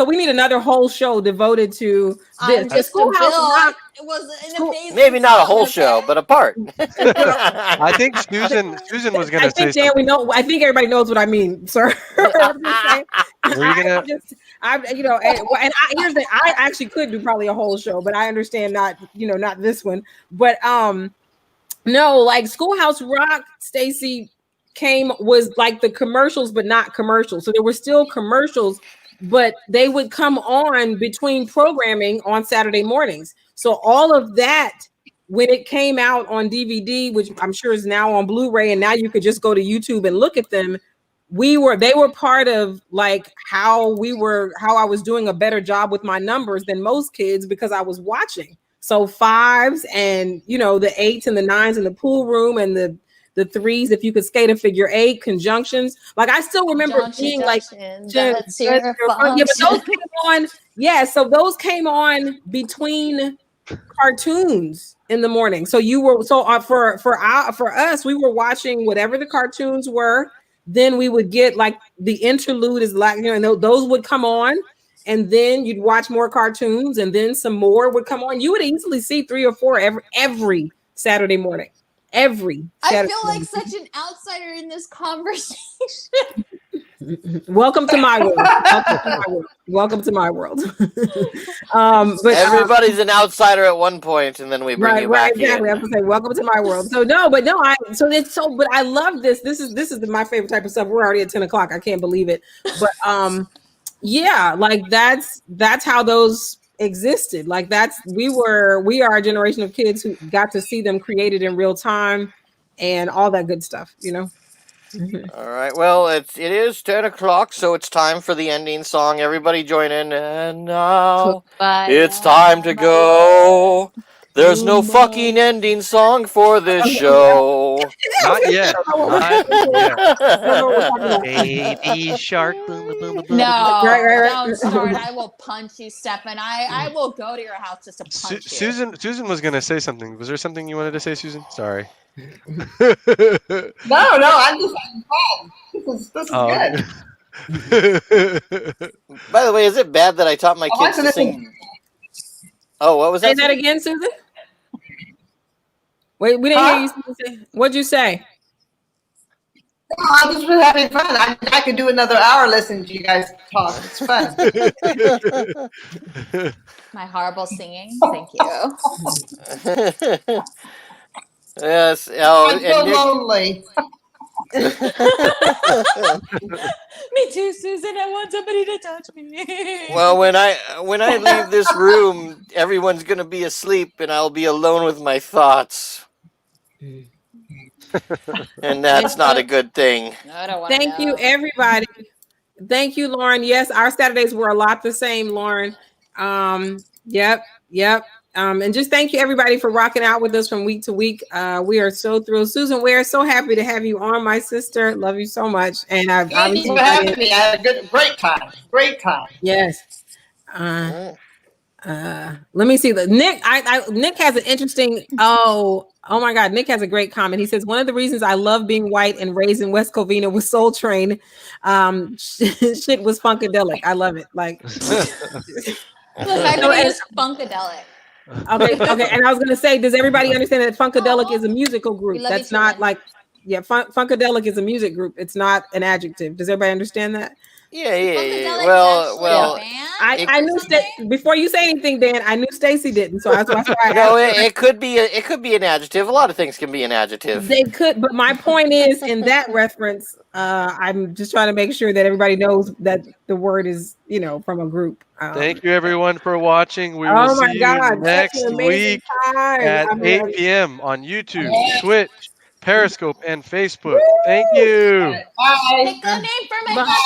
we need another whole show devoted to this. Schoolhouse Rock. It was an amazing. Maybe not a whole show, but a part. I think Susan was going to say something. We know. I think everybody knows what I mean, sir. Were you gonna? Here's the. I actually could do probably a whole show, but I understand not this one. But no, like Schoolhouse Rock, Stacey was like the commercials, but not commercials. So there were still commercials, but they would come on between programming on Saturday mornings. So all of that, when it came out on DVD, which I'm sure is now on Blu-ray, and now you could just go to YouTube and look at them. They were part of like how I was doing a better job with my numbers than most kids because I was watching. So 5s and the 8s and the 9s in the pool room, and the 3s if you could skate a figure 8, conjunctions. Like I still remember being like, but those came on. Yeah, so those came on between cartoons in the morning. So for us, we were watching whatever the cartoons were. Then we would get like the interlude is like, and those would come on. and then you'd watch more cartoons, and then some more would come on. You would easily see 3 or 4 every Saturday morning. Every Saturday I feel morning. like such an outsider in this conversation. Welcome to my world. Welcome to my world. But everybody's an outsider at one point, and then we bring you back exactly. in. I have to say, welcome to my world. But I love this. This is my favorite type of stuff. We're already at 10 o'clock. I can't believe it. But yeah, like that's how those existed. Like we are a generation of kids who got to see them created in real time and all that good stuff, you know. All right. Well, it is 10 o'clock, so it's time for the ending song. Everybody join in. And now it's time to go. There's no fucking ending song for this show. Not yet. Not yet. Baby shark. Boom, boom, boom, boom, No, Right. don't start. I will punch you, Stefan. I will go to your house just to punch you. Susan was gonna say something. Was there something you wanted to say, Susan? Sorry. No, I'm just having fun. This is good. By the way, is it bad that I taught my kids to sing? Oh, what was that? Say that again, Susan. Wait, we didn't hear you say. What'd you say? No, I'm just having fun. I could do another hour listening to you guys talk. It's fun. My horrible singing. Thank you. Yes. Oh, I'm so lonely. Me too, Susan. I want somebody to touch me. Well, when I leave this room, everyone's gonna be asleep, and I'll be alone with my thoughts, and that's not a good thing. I don't want Thank you, everybody. Thank you, Lauren. Yes, our Saturdays were a lot the same, Lauren. Yep. And just thank you, everybody, for rocking out with us from week to week. We are so thrilled. Susan Ware, so happy to have you on, my sister. Love you so much. And I've Thank you for having me. I had a great time. Yes. Let me see. Nick has an interesting. Oh my God. Nick has a great comment. He says, one of the reasons I love being white and raised in West Covina with Soul Train, shit was funkadelic. I love it. Like, The fact that it is funkadelic. Okay. And I was gonna say, does everybody understand that Funkadelic is a musical group? That's not like, Funkadelic is a music group. It's not an adjective. Does everybody understand that? Yeah. Well. I knew before you say anything, Dan. I knew Stacy didn't, so that's why. No, it could be an adjective. A lot of things can be an adjective. They could, but my point is, in that reference, I'm just trying to make sure that everybody knows that the word is, from a group. Thank you, everyone, for watching. We will see you next week at 8 p.m. on YouTube, Twitch, Periscope, and Facebook. Thank you. Bye. Pick a name for my